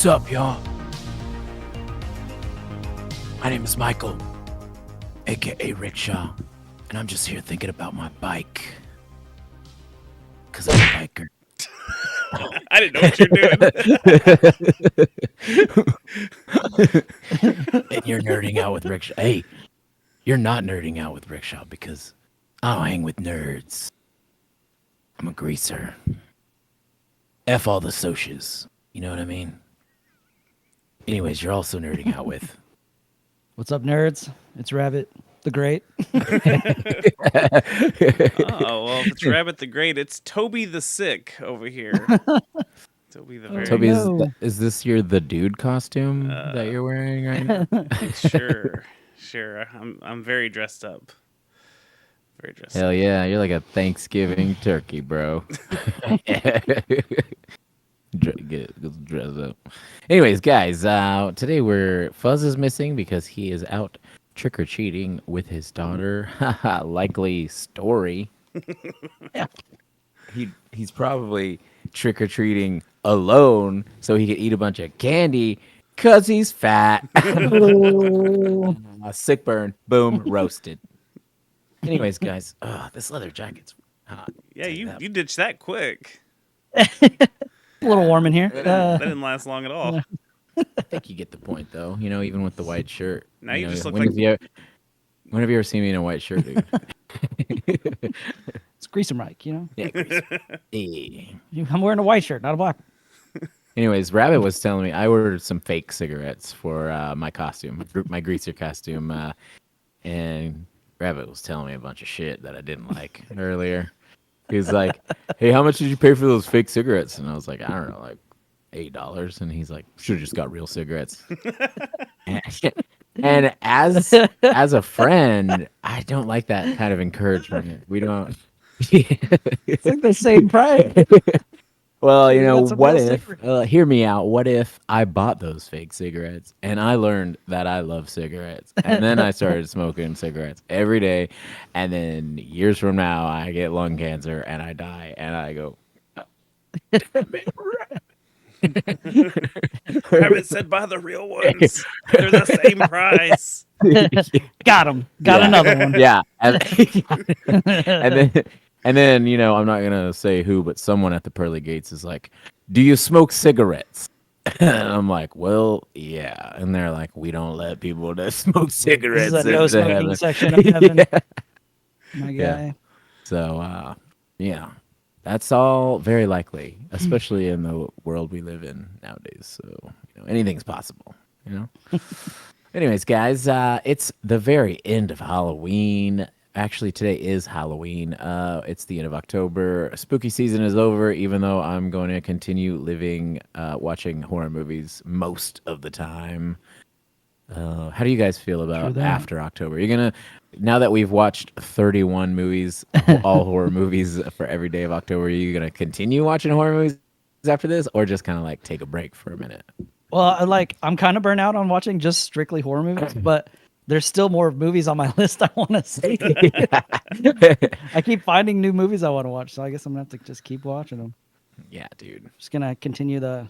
What's up, y'all? My name is Michael, aka Rickshaw, and I'm just here thinking about my bike. Cause I'm a biker. I didn't know what you're doing. And you're nerding out with Rickshaw. Hey, you're not nerding out with Rickshaw because I don't hang with nerds. I'm a greaser. F all the socias. You know what I mean? Anyways, you're also nerding out with. What's up, nerds? It's Rabbit the Great. Oh, well, if it's Rabbit the Great, it's Toby the Sick over here. Toby the Very... Toby, no. is this the dude costume that you're wearing right now? Sure. I'm very dressed up. Very dressed Hell up. yeah, you're like a Thanksgiving turkey, bro. Get dressed up. Anyways, guys, today FUZZ is missing because he is out trick-or-treating with his daughter. Likely story. Yeah. He's probably trick-or-treating alone so he could eat a bunch of candy because he's fat. Sick burn. Boom. Roasted. Anyways, guys, this leather jacket's hot. Yeah, you ditched that quick. A little warm in here. That didn't last long at all. I think you get the point, though. You know, even with the white shirt. Now you just look when like... When have you ever seen me in a white shirt, dude? It's Greaser Mike, you know? Yeah, hey. I'm wearing a white shirt, not a black one. Anyways, Rabbit was telling me I ordered some fake cigarettes for my costume, my greaser costume, and Rabbit was telling me a bunch of shit that I didn't like earlier. He was like, "Hey, how much did you pay for those fake cigarettes?" And I was like, "I don't know, like $8." And he's like, "Should have just got real cigarettes." And as a friend, I don't like that kind of encouragement. We don't. It's like the same price. Well, you You know, got some what real if, hear me out, what if I bought those fake cigarettes and I learned that I love cigarettes and then I started smoking cigarettes every day and then years from now I get lung cancer and I die and I go, Rabbit said buy the real ones. They're the same price. Got him. Got another one. Yeah. And then, you know, I'm not going to say who, but someone at the pearly gates is like, "Do you smoke cigarettes?" And I'm like, "Well, yeah." And they're like, "We don't let people that smoke cigarettes This is a no into smoking heaven." section of heaven. Yeah. My guy. Yeah. So, yeah, that's all very likely, especially in the world we live in nowadays. So, you know, anything's possible, you know? Anyways, guys, it's the very end of Halloween. Actually, today is Halloween. It's the end of October. Spooky season is over, even though I'm going to continue watching horror movies most of the time. How do you guys feel about after October? You're going to, now that we've watched 31 movies, all horror movies for every day of October, are you going to continue watching horror movies after this or just kind of like take a break for a minute? Well, I'm kind of burnt out on watching just strictly horror movies, but there's still more movies on my list I want to see. I keep finding new movies I want to watch, so I guess I'm going to have to just keep watching them. Yeah, dude. Just going to continue the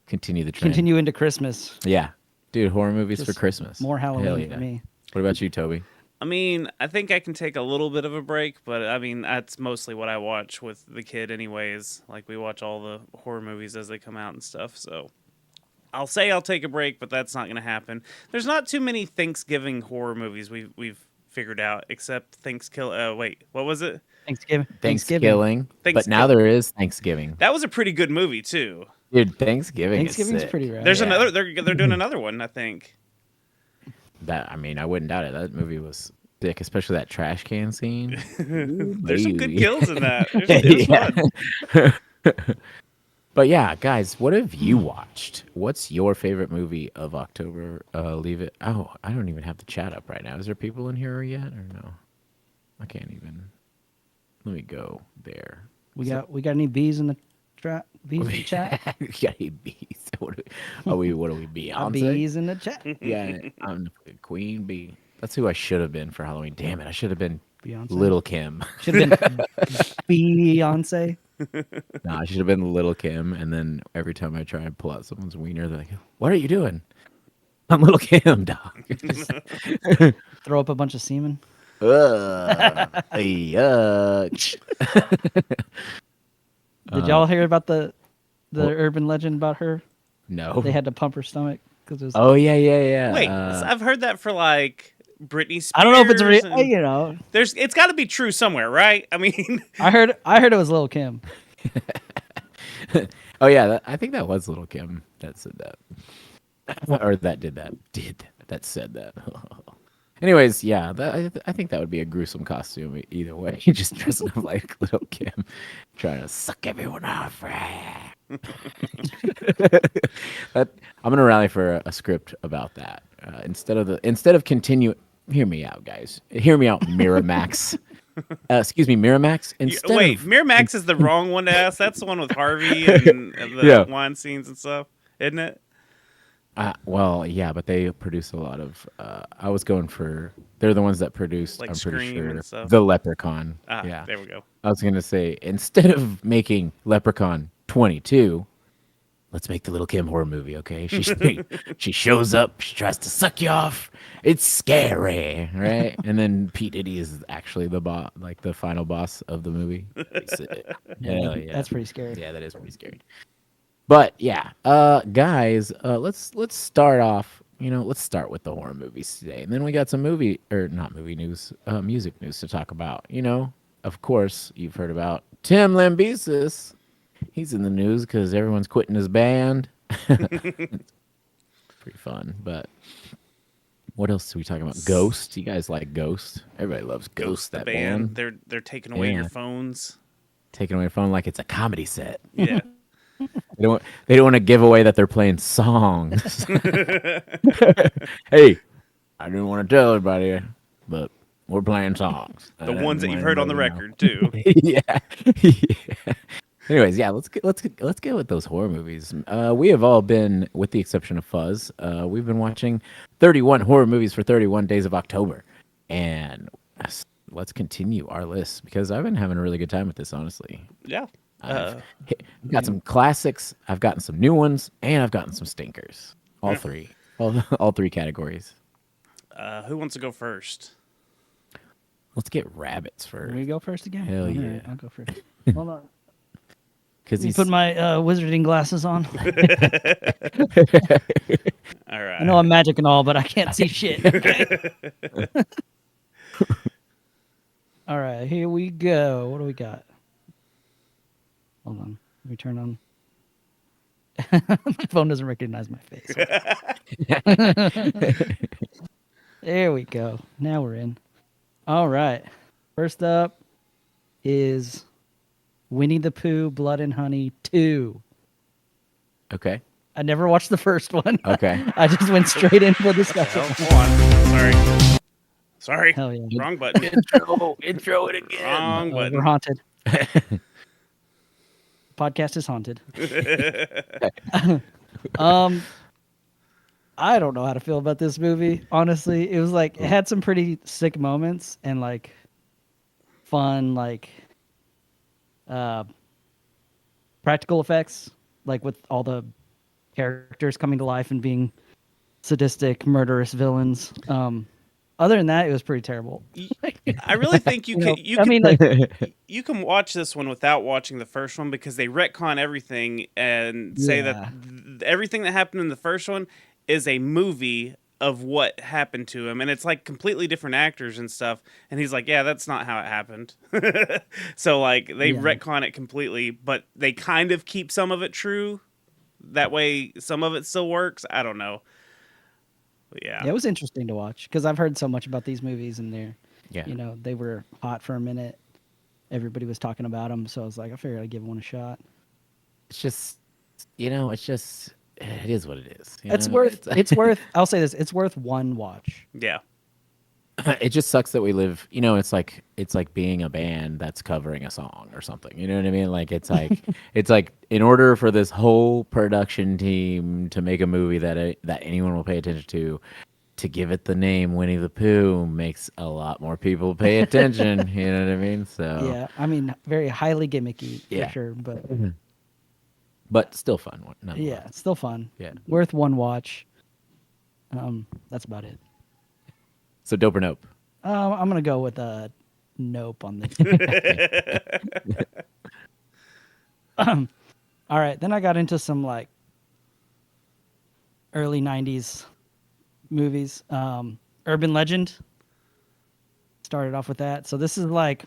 trend. Continue into Christmas. Yeah. Dude, horror movies Just for Christmas. More Halloween yeah. for me. What about you, Toby? I mean, I think I can take a little bit of a break, but I mean, that's mostly what I watch with the kid anyways. Like, we watch all the horror movies as they come out and stuff, so I'll say I'll take a break, but that's not going to happen. There's not too many Thanksgiving horror movies we've figured out, except wait, what was it? Thanksgiving. But now there is Thanksgiving. That was a pretty good movie too. Dude, Thanksgiving's is pretty rad. There's another. They're doing another one, I think. I wouldn't doubt it. That movie was sick, especially that trash can scene. There's some good kills in that. It was fun. But yeah, guys, what have you watched? What's your favorite movie of October? Leave it. Oh, I don't even have the chat up right now. Is there people in here yet or no? I can't even. Let me go there. We got any bees in the bees in the chat? We got any bees? What are we Beyonce? Bees in the chat. Yeah, I'm the queen bee. That's who I should have been for Halloween. Damn it, I should have been Beyonce. Little Kim. Should have been Beyonce. No, I should have been Little Kim, and then every time I try and pull out someone's wiener, they're like, "What are you doing?" I'm Little Kim, dog. Throw up a bunch of semen. Hey, Did y'all hear about the urban legend about her? no. They had to pump her stomach because it was. Oh yeah. Wait, I've heard that for like Britney Spears. I don't know if it's real. and- You know, it's got to be true somewhere, right? I mean, I heard it was Lil Kim. Oh yeah, I think that was Little Kim that said that, or that did that said that. Anyways, yeah, I think that would be a gruesome costume either way. Just dressing up like Little Kim, trying to suck everyone off. I'm gonna rally for a script about that instead of continue. Hear me out, guys. Hear me out, Miramax. Excuse me, Miramax. wait, Miramax is the wrong one to ask. That's the one with Harvey and the Yeah. wine scenes and stuff, isn't it? Well, yeah, but they produce a lot of. I was going for. They're the ones that produced. Like I'm pretty Scream sure and stuff. the Leprechaun. Ah, Yeah, there we go. I was gonna say instead of making Leprechaun 22, let's make the Little Kim horror movie. Okay, she shows up, she tries to suck you off. It's scary, right? And then Pete Diddy is actually the boss, like the final boss of the movie. Hell yeah, That's pretty scary. yeah, that is pretty scary. But yeah, guys, let's start off. Let's start with the horror movies today, and then we got some not movie news, music news to talk about. Of course, you've heard about Tim Lambesis. He's in the news because everyone's quitting his band. It's pretty fun, but what else are we talking about? Ghost. You guys like Ghost? Everybody loves Ghost. The That band, band they're taking away your Yeah. phones. taking away your phone like it's a comedy set. Yeah. They don't want to give away that they're playing songs. Hey, I didn't want to tell everybody, but we're playing songs. The ones that you've heard on the record too. Yeah. Yeah. Anyways, yeah, let's get with those horror movies. We have all been, with the exception of Fuzz, we've been watching 31 horror movies for 31 days of October, and let's continue our list because I've been having a really good time with this, honestly. Yeah. I've got some classics, I've gotten some new ones, and I've gotten some stinkers. All three, all three categories. Who wants to go first? Let's get rabbits first. Can we go first again? Hell All yeah. right, I'll go first. Hold on. Because You he's put my wizarding glasses on. All right. I know I'm magic and all, but I can't see shit. Okay? All right, here we go. What do we got? Hold on. Let me turn on. My phone doesn't recognize my face. There we go. Now we're in. All right. First up is Winnie the Pooh, Blood and Honey 2. okay. I never watched the first one. Okay. I just went straight in for discussion. Oh, hold on. Sorry. Hell yeah. Wrong button. Intro it again. Wrong We're button. haunted. Podcast is haunted. I don't know how to feel about this movie. Honestly, it was like it had some pretty sick moments and like fun, like practical effects, like with all the characters coming to life and being sadistic, murderous villains. Other than that, it was pretty terrible. I really think you can. I mean, like, You can watch this one without watching the first one because they retcon everything and say that everything that happened in the first one is a movie of what happened to him, and it's like completely different actors and stuff. And he's like, "Yeah, that's not how it happened." So like they retcon it completely, but they kind of keep some of it true. That way, some of it still works. I don't know. But yeah, it was interesting to watch because I've heard so much about these movies and they're, Yeah. you know, they were hot for a minute. Everybody was talking about them, so I was like, I figured I'd give one a shot. It's just, it is what it is. It's worth. I'll say this: it's worth one watch. yeah. It just sucks that we live. It's like being a band that's covering a song or something. You know what I mean? Like it's like in order for this whole production team to make a movie that anyone will pay attention to give it the name Winnie the Pooh makes a lot more people pay attention. You know what I mean? So Yeah, I mean, very highly gimmicky Yeah. for sure, but but still fun one. nonetheless. yeah, it's still fun. Yeah. Worth one watch. That's about it. So dope or nope? I'm gonna go with a nope on this. All right, then I got into some like early '90s movies. Urban Legend. Started off with that. So this is like,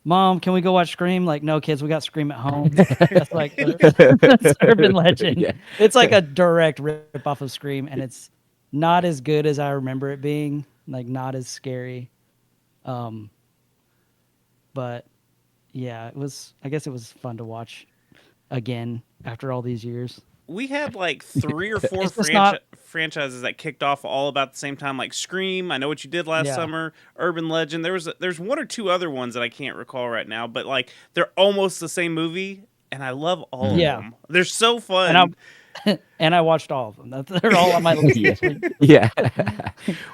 Mom, can we go watch Scream? Like, no, kids, we got Scream at home. That's like that's Urban Legend. Yeah. It's like a direct rip off of Scream, and it's not as good as I remember it being. Like, not as scary. But yeah, it was. I guess it was fun to watch again after all these years. We had like 3 or 4 It's just not- franchises that kicked off all about the same time, like Scream, I Know What You Did Last Yeah. Summer, Urban Legend. There's 1 or 2 other ones that I can't recall right now, but like they're almost the same movie, and I love all Yeah. of them. They're so fun. And I watched all of them. They're all on my list. Yeah. Yeah.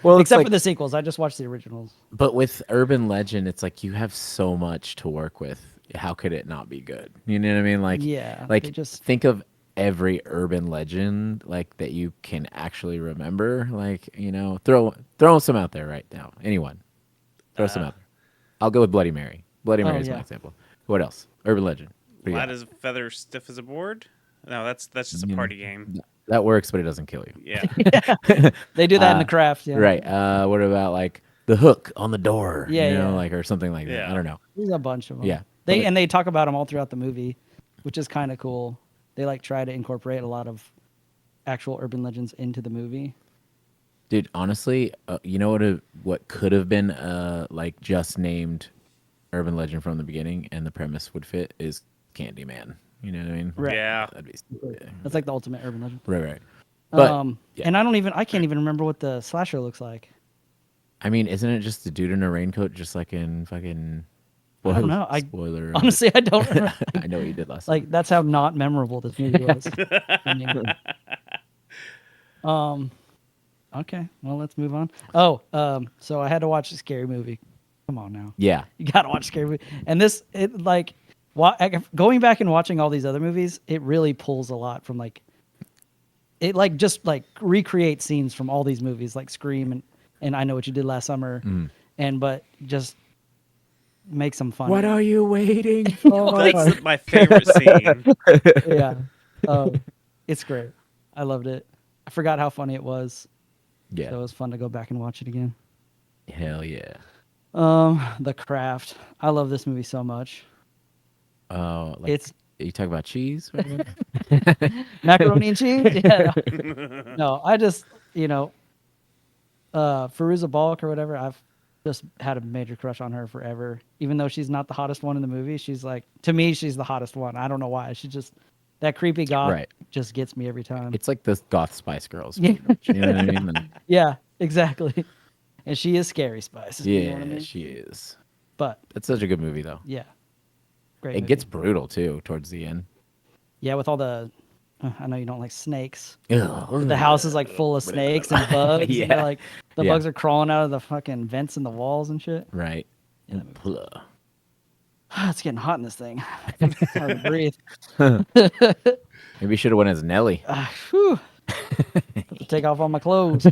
Well, it's Except like, for the sequels. I just watched the originals. but with Urban Legend, it's like you have so much to work with. How could it not be good? You know what I mean? Like, Yeah, like they just- think of every urban legend like that you can actually remember. Like, you know, throw some out there right now. Anyone, throw some out there. I'll go with Bloody Mary. Bloody Mary is my yeah. example. What else? Urban legend. What do you Light got? as a feather, stiff as a board. No, that's just a party game. That works, but it doesn't kill you. Yeah. They do that in the craft. Yeah. Right. What about like the hook on the door? Yeah, You know, yeah. like, or something like that. Yeah. I don't know. There's a bunch of them. Yeah. They talk about them all throughout the movie, which is kind of cool. They like try to incorporate a lot of actual urban legends into the movie. Dude, honestly, you know what could have been like just named urban legend from the beginning, and the premise would fit is Candyman. You know what I mean? Right. Yeah. That'd be yeah. That's like the ultimate urban legend. Right. But yeah. And I can't even remember what the slasher looks like. I mean, isn't it just a dude in a raincoat, just like in fucking? I don't know. Spoiler. Honestly, I don't remember. I know what you did last. time. Like, that's how not memorable this movie was. I mean, okay, well, let's move on. So I had to watch a scary movie. Come on now. Yeah. You gotta watch a scary movie. And going back and watching all these other movies, it really pulls a lot from it just recreates scenes from all these movies, like Scream and I Know What You Did Last Summer, but just makes them fun. What are you waiting for? That's my favorite scene. Yeah. It's great. I loved it. I forgot how funny it was. Yeah. So it was fun to go back and watch it again. Hell yeah. The Craft. I love this movie so much. Like, It's you talk about cheese? macaroni and cheese. Yeah. No, I just Fairuza Balk or whatever. I've just had a major crush on her forever. Even though she's not the hottest one in the movie, she's like, to me, she's the hottest one. I don't know why. She just, that creepy goth Right. just gets me every time. It's like the goth Spice Girls. Yeah. You know what I mean? And- Yeah, exactly. And she is scary Spice. You know yeah, what I mean? she is. But That's such a good movie, though. yeah, great. It movie. gets brutal too towards the end. Yeah, with all the. I know you don't like snakes. Ugh. The house is like full of snakes and bugs. Yeah. And they're like the Yeah. bugs are crawling out of the fucking vents in the walls and shit. Right. Yeah, Blah. It's getting hot in this thing. It's hard to breathe. Maybe you should have went as Nelly. Whew. Take off all my clothes.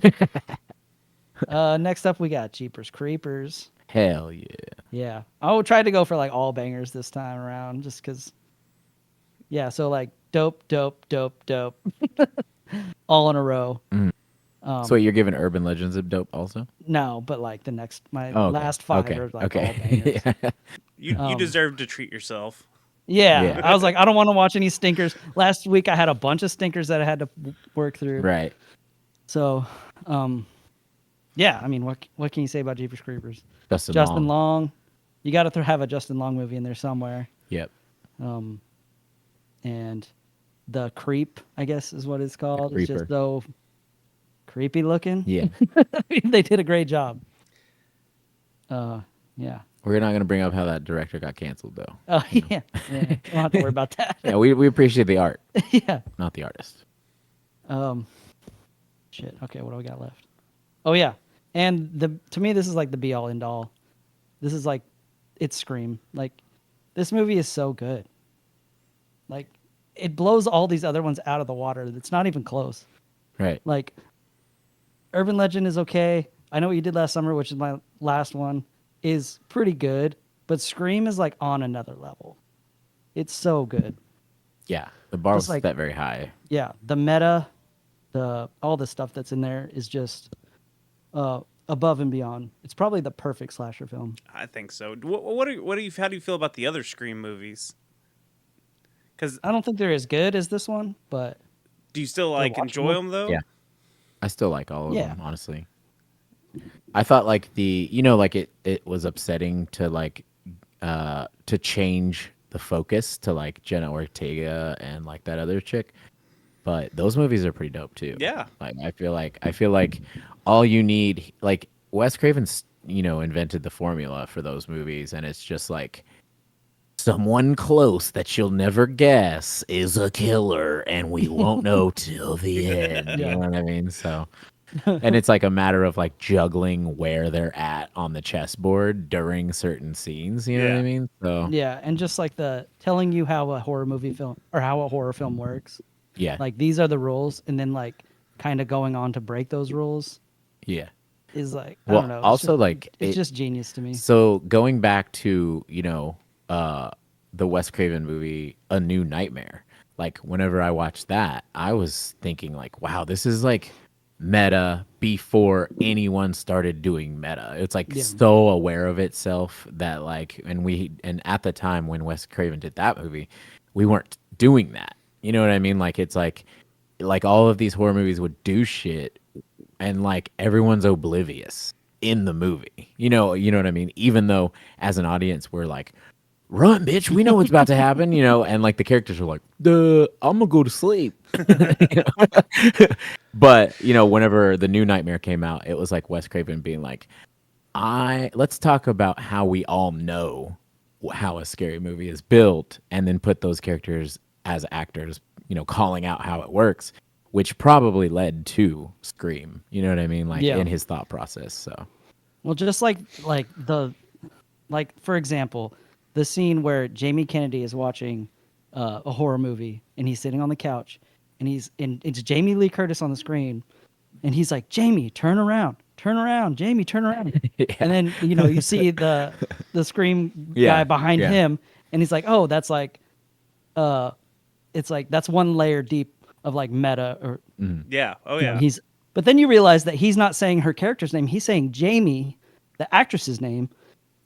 Next up, we got Jeepers Creepers. Hell yeah. Yeah, I tried to go for like all bangers this time around, just because. Yeah, so like dope, all in a row. So you're giving Urban Legends a dope also? No, but like my Oh, okay. last 5 Okay. are like all Okay. bangers. You deserve to treat yourself. Yeah, Yeah. I was like, I don't want to watch any stinkers. Last week I had a bunch of stinkers that I had to work through. Right. So, yeah, I mean, what can you say about Jeepers Creepers? Justin Long. You got to have a Justin Long movie in there somewhere. Yep. And The Creep, I guess is what it's called. It's Creeper. just so creepy looking. Yeah. They did a great job. Yeah. We're not going to bring up how that director got canceled, though. Oh, yeah. Don't have to worry about that. Yeah, we appreciate the art, Yeah. not the artist. Shit. Okay, what do we got left? Oh yeah, and to me this is like the be all end all. This is like, it's Scream. Like, this movie is so good. Like, it blows all these other ones out of the water. It's not even close. Right. Like, Urban Legend is okay. I Know What You Did Last Summer, which is my last one, is pretty good. But Scream is like on another level. It's so good. Yeah. The bar Just was like- set very high. Yeah, the meta, all the stuff that's in there is just above and beyond. It's probably the perfect slasher film. I think so. How do you feel about the other Scream movies? Because I don't think they're as good as this one, but do you still like enjoy them though? Yeah. I still like all of Yeah. them, honestly. I thought like like it was upsetting to like to change the focus to like Jenna Ortega and like that other chick. But those movies are pretty dope too. Yeah. Like I feel like all you need, like Wes Craven's, invented the formula for those movies, and it's just like someone close that you'll never guess is a killer, and we won't know till the end. You know what I mean? So, and it's like a matter of like juggling where they're at on the chessboard during certain scenes. You know what I Yeah. mean? So yeah, and just like the telling you how a horror movie film or how a horror film works. yeah, Like, these are the rules, and then like kind of going on to break those rules yeah. is like, I Well, don't know. It's also just, like it's just genius to me. So going back to the Wes Craven movie A New Nightmare, like whenever I watched that, I was thinking like, wow, this is like meta before anyone started doing meta. It's like Yeah. so aware of itself that like, and at the time when Wes Craven did that movie, we weren't doing that. You know what I mean? Like it's like all of these horror movies would do shit and like everyone's oblivious in the movie. You know what I mean? Even though as an audience we're like, run, bitch, we know what's about to happen, and like the characters are like, I'm gonna go to sleep. But whenever The New Nightmare came out, it was like Wes Craven being like, let's talk about how we all know how a scary movie is built, and then put those characters as actors, calling out how it works, which probably led to Scream. You know what I mean? Like Yeah. in his thought process. So Well, just like for example, the scene where Jamie Kennedy is watching a horror movie and he's sitting on the couch and it's Jamie Lee Curtis on the screen and he's like, Jamie, turn around, Jamie, turn around. And then you see the Scream Yeah, guy behind yeah. him and he's like, oh, that's like it's like that's one layer deep of like meta or Yeah. Oh you know, yeah. but then you realize that he's not saying her character's name. He's saying Jamie, the actress's name,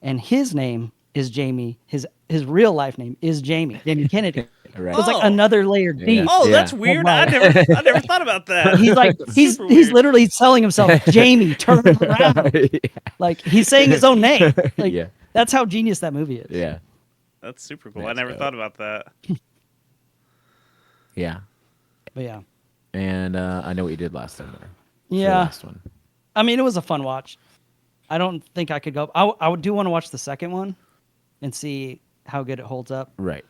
and his name is Jamie. His real life name is Jamie Kennedy. Right. So it's Oh. like another layer deep. Oh, Yeah. that's weird. my- I never thought about that. He's like he's Super he's weird. literally telling himself, Jamie, turn around. Like he's saying his own name. Like Yeah. that's how genius that movie is. Yeah. That's super cool. I That's never dope. thought about that. Yeah. But yeah. And I Know What You Did Last Summer. The Yeah. last one. I mean, it was a fun watch. I don't think I could go. I do want to watch the second one and see how good it holds up. Right.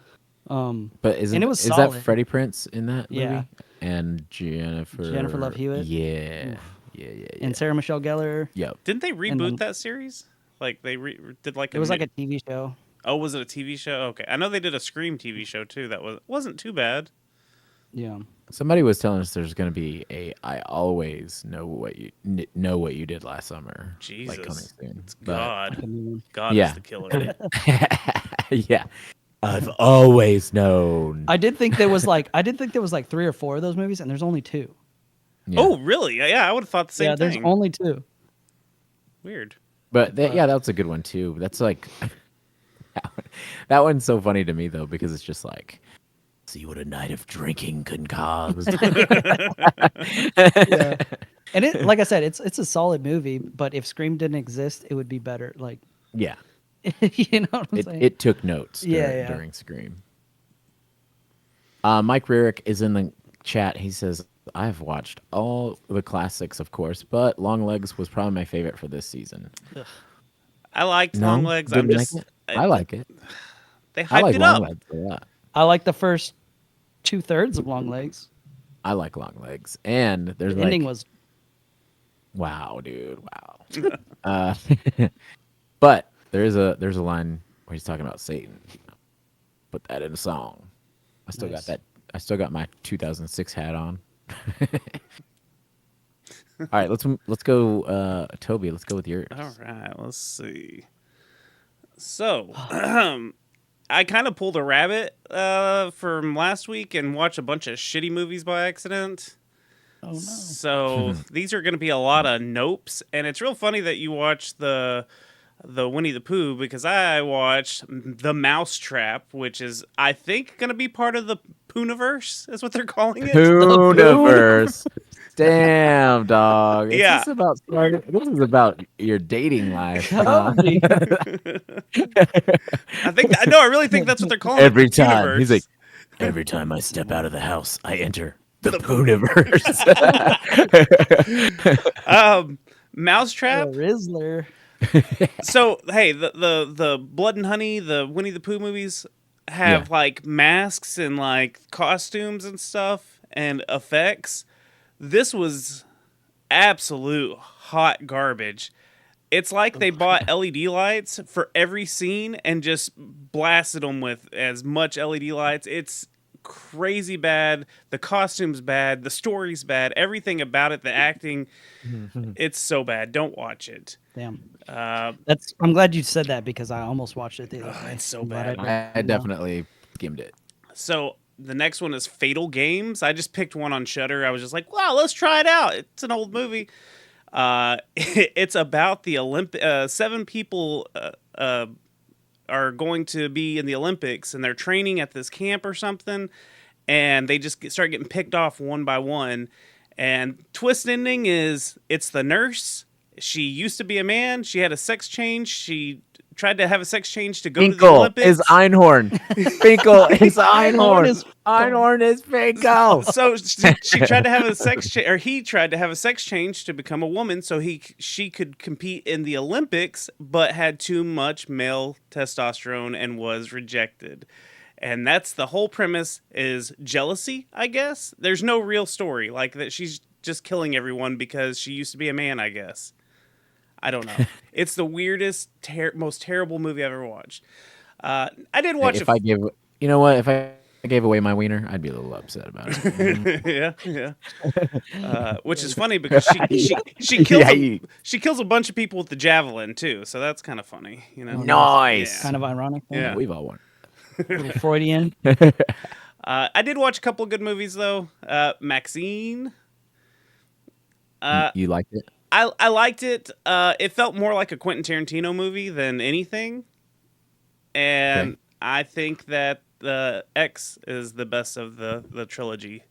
Um, But And it was is that solid. Freddie Prince in that movie? Yeah. And Jennifer Love Hewitt. Yeah. Yeah. and Sarah Michelle Gellar. Yep. Didn't they reboot then- that series? Like they did like It was like a TV show. Oh, was it a TV show? Okay, I know they did a Scream TV show too. That wasn't too bad. Yeah. Somebody was telling us there's going to be I always know what you did last summer. Jesus. Like coming soon. God Yeah. is the killer. Yeah. I've always known. I did think there was like 3 or 4 of those movies, and there's only 2. Yeah. Oh, really? Yeah, I would have thought the same Yeah, there's thing. only 2. Weird. But yeah, that's a good one too. That's like that one's so funny to me though, because it's just like, see what a night of drinking can cause. Yeah. And it, like I said, it's a solid movie. But if Scream didn't exist, it would be better. Like, Yeah. you know what I'm saying? It took notes Yeah, during, yeah. Scream. Mike Rarick is in the chat. He says, I've watched all the classics, of course, but Long Legs was probably my favorite for this season. I liked No? Long Legs. Didn't I'm like just it? I like it. they I hyped like it Long up. Legs a lot. I like the first 2/3 of Long Legs. I like Long Legs. And there's The like ending was Wow, dude. Wow. uh, but there's a line where he's talking about Satan. Put that in a song. I still got Nice. that. I still got my 2006 hat on. All right, let's go. Toby, let's go with yours. All right, let's see. So, I kind of pulled a rabbit from last week and watched a bunch of shitty movies by accident. Oh no. So these are going to be a lot of nopes, and it's real funny that you watch the Winnie the Pooh because I watched the Mousetrap, which is I think going to be part of the Pooniverse, is what they're calling it. Pooniverse. Damn, dog. Is Yeah. This is about your dating life. Toby. I really think that's what they're calling Every it. the time. Pooniverse. He's like, every time I step out of the house, I enter the Pooniverse. Mousetrap. Rizzler. So hey, the Blood and Honey, the Winnie the Pooh movies have like masks and like costumes and stuff and effects. This was absolute hot garbage. It's like they bought LED lights for every scene and just blasted them with as much LED lights. It's crazy bad. The costume's bad. The story's bad. Everything about it, the acting, it's so bad. Don't watch it. Damn. Uh, I'm glad you said that because I almost watched it the other day. it's so I'm glad bad. I definitely skimmed it. So the next one is Fatal Games. I just picked one on Shudder. I was just like, wow, let's try it out. It's an old movie. It's about the 7 people are going to be in the Olympics, and they're training at this camp or something, and they just start getting picked off one by one. And twist ending is it's the nurse. She used to be a man. She had a sex change. She tried to have a sex change to go to the Finkel Olympics. is Einhorn. Finkel is Einhorn. Einhorn is Finkel. So she tried to have a sex change, or he tried to have a sex change to become a woman, so she could compete in the Olympics, but had too much male testosterone and was rejected. And that's the whole premise is jealousy, I guess. There's no real story like that. She's just killing everyone because she used to be a man, I guess. I don't know. It's the weirdest, most terrible movie I've ever watched. I did watch. If I gave away my wiener, I'd be a little upset about it. yeah. Which is funny because she kills a bunch of people with the javelin too. So that's kind of funny, you know. Nice. Yeah. Kind of ironic. Yeah. We've all won. Little Freudian. I did watch a couple of good movies though. Maxine. You liked it? I liked it. It felt more like a Quentin Tarantino movie than anything. And I think that the X is the best of the trilogy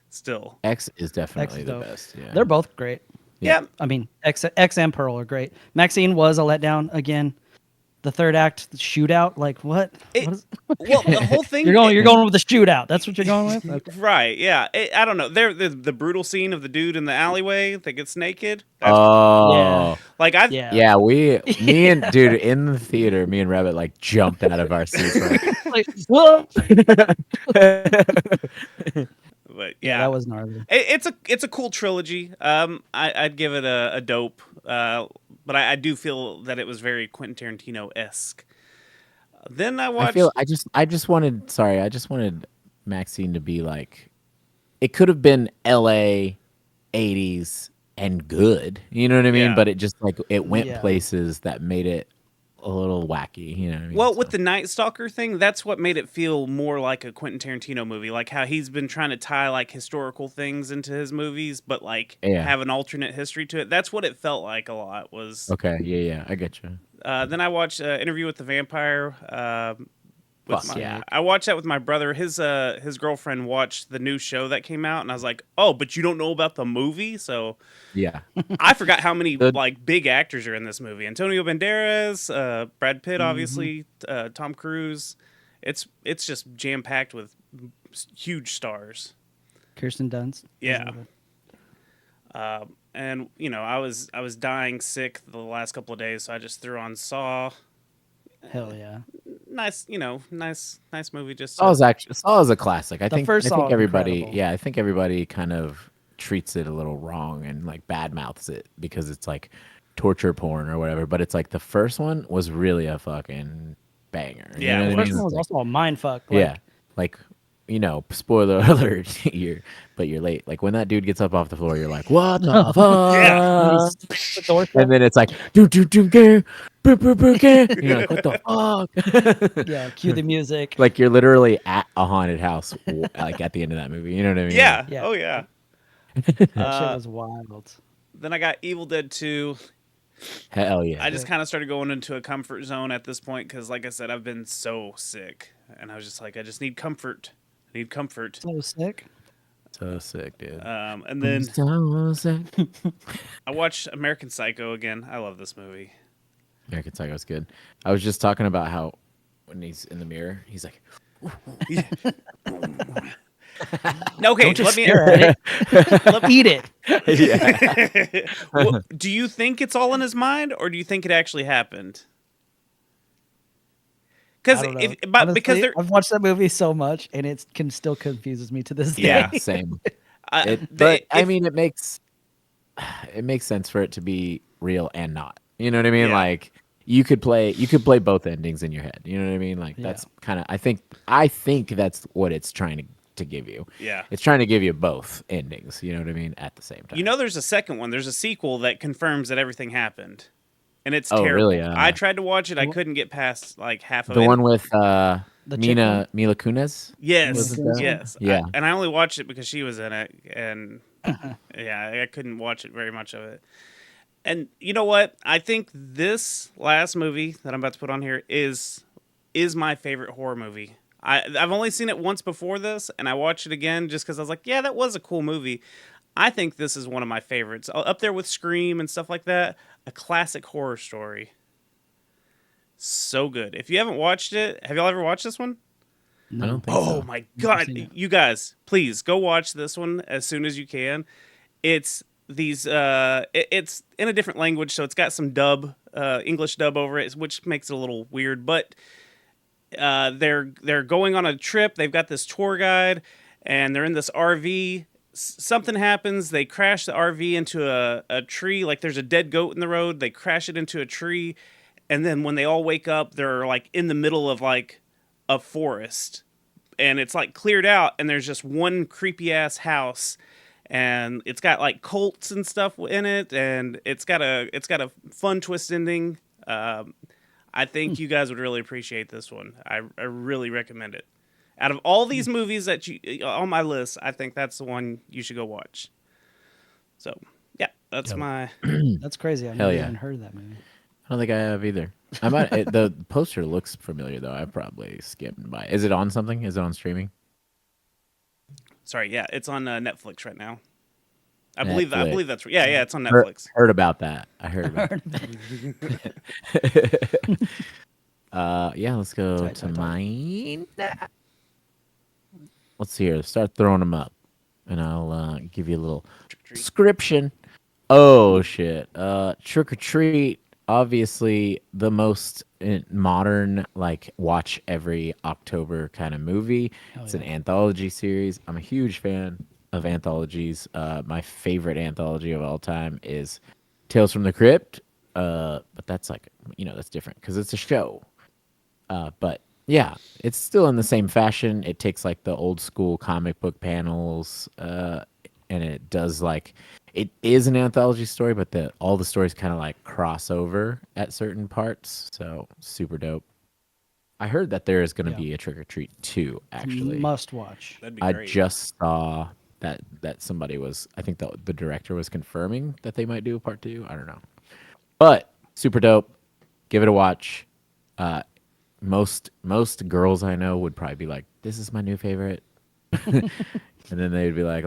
still. X is definitely the dope. best. Yeah. They're both great. Yeah. I mean, X and Pearl are great. Maxine was a letdown again. The third act, the shootout, like what? Well, the whole thing. You're going with the shootout. That's what you're going with. Okay. Right? Yeah. I don't know. The brutal scene of the dude in the alleyway that gets naked. Oh. Like Yeah. Me and dude in the theater, me and Rabbit like jumped out of our seats. Like, what? But Yeah, that was gnarly. It's a cool trilogy. I'd give it a dope. But I do feel that it was very Quentin Tarantino-esque. Then I watched. I just wanted Maxine to be like, it could have been L.A. 80s and good, you know what I mean? Yeah. But it just like it went Yeah. places that made it a little wacky, you know what I mean? Well, So- with the Night Stalker thing, that's what made it feel more like a Quentin Tarantino movie. Like how he's been trying to tie like historical things into his movies, but like have an alternate history to it. That's what it felt like a lot was. Okay, yeah, I get you. Then I watched Interview with the Vampire. Yeah. I watched that with my brother. His girlfriend watched the new show that came out, and I was like, "Oh, but you don't know about the movie?" So Yeah. I forgot how many like big actors are in this movie. Antonio Banderas, Brad Pitt, obviously, Tom Cruise. It's just jam packed with huge stars. Kirsten Dunst. Yeah. And you know, I was dying sick the last couple of days, so I just threw on Saw. Hell yeah. Nice movie. Just Saw is a classic. I think first Saw, everybody, incredible. yeah, I think everybody kind of treats it a little wrong and like bad mouths it because it's like torture porn or whatever. But it's like the first one was really a fucking banger. You Yeah, know it what The I first mean? one was It's also a mind fuck. like, Like, yeah, like spoiler alert, you're late. Like when that dude gets up off the floor, you're like, what the Yeah. when fuck? he's the door And shut. then it's like, do gay, boo gay. You're like, what the fuck? Yeah, cue the music. Like you're literally at a haunted house, like at the end of that movie. You know what I mean? Like, Yeah. Yeah. Oh yeah. That shit Uh, was wild. then I got Evil Dead 2. hell yeah. I just kind of started going into a comfort zone at this point because, like I said, I've been so sick, and I was just like, I just need comfort. I need comfort. So sick. So sick, dude. And then So sick. I watched American Psycho again. I love this movie. American Psycho's good. I was just talking about how when he's in the mirror, he's like, No, okay, Don't just let me. stare at it. Eat it. Well, do you think it's all in his mind, or do you think it actually happened? Because I don't know. because Honestly, they're I've watched that movie so much, and it can still confuses me to this day. yeah, same. But I mean, it makes sense for it to be real and not. You know what I mean? Yeah. Like you could play both endings in your head. You know what I mean? Like that's kind of I think that's what it's trying to give you. Yeah. It's trying to give you both endings. You know what I mean? At the same time. You know, there's a second one. There's a sequel that confirms that everything happened, and it's Oh, terrible. really? I tried to watch it. I couldn't get past like half of the it. one with The chick one? Mila Kunis. Yes, Wasn't that yes. one? Yeah. And I only watched it because she was in it, and yeah, I couldn't watch it very much of it. And you know what? I think this last movie that I'm about to put on here is my favorite horror movie. I've only seen it once before this, and I watched it again just because I was like, yeah, that was a cool movie. I think this is one of my favorites, up there with Scream and stuff like that. A classic horror story. So good. If you haven't watched it, have y'all ever watched this one? I don't think Oh so. my god, seen it. you guys, please go watch this one as soon as you can. It's these it's in a different language, so it's got some dub, English dub over it, which makes it a little weird, but they're going on a trip. They've got this tour guide and they're in this RV. Something happens, they crash the RV into a tree, like there's a dead goat in the road. They crash it into a tree, and then when they all wake up, they're like in the middle of like a forest, and it's like cleared out, and there's just one creepy ass house, and it's got like cults and stuff in it, and it's got a fun twist ending. I think you guys would really appreciate this one. I really recommend it. Out of all these movies that you on my list, I think that's the one you should go watch. So yeah, that's my. That's crazy. I've Hell never yeah. even heard of that movie. I don't think I have either. I might. The poster looks familiar though. I've probably skimmed by. Is it on something? Is it on streaming? Sorry, yeah, it's on Netflix right now. I believe that's yeah, it's on Heard, Netflix. heard about that. I heard about that. Yeah, let's go to mine. Let's see here. Start throwing them up, and I'll give you a little description. Oh shit! Trick or Treat. Obviously, the most modern, like watch every October kind of movie. It's an anthology series. I'm a huge fan of anthologies. My favorite anthology of all time is Tales from the Crypt. But that's like that's different because it's a show. But yeah, it's still in the same fashion. It takes like the old school comic book panels, and it does like it is an anthology story, but all the stories kind of like cross over at certain parts. So super dope. I heard that there is going to be a Trick or Treat 2, actually. Must watch. That'd be I great. just saw that somebody was, I think the director was confirming that they might do a part 2. I don't know. But super dope. Give it a watch. Most girls I know would probably be like, this is my new favorite. And then they'd be like,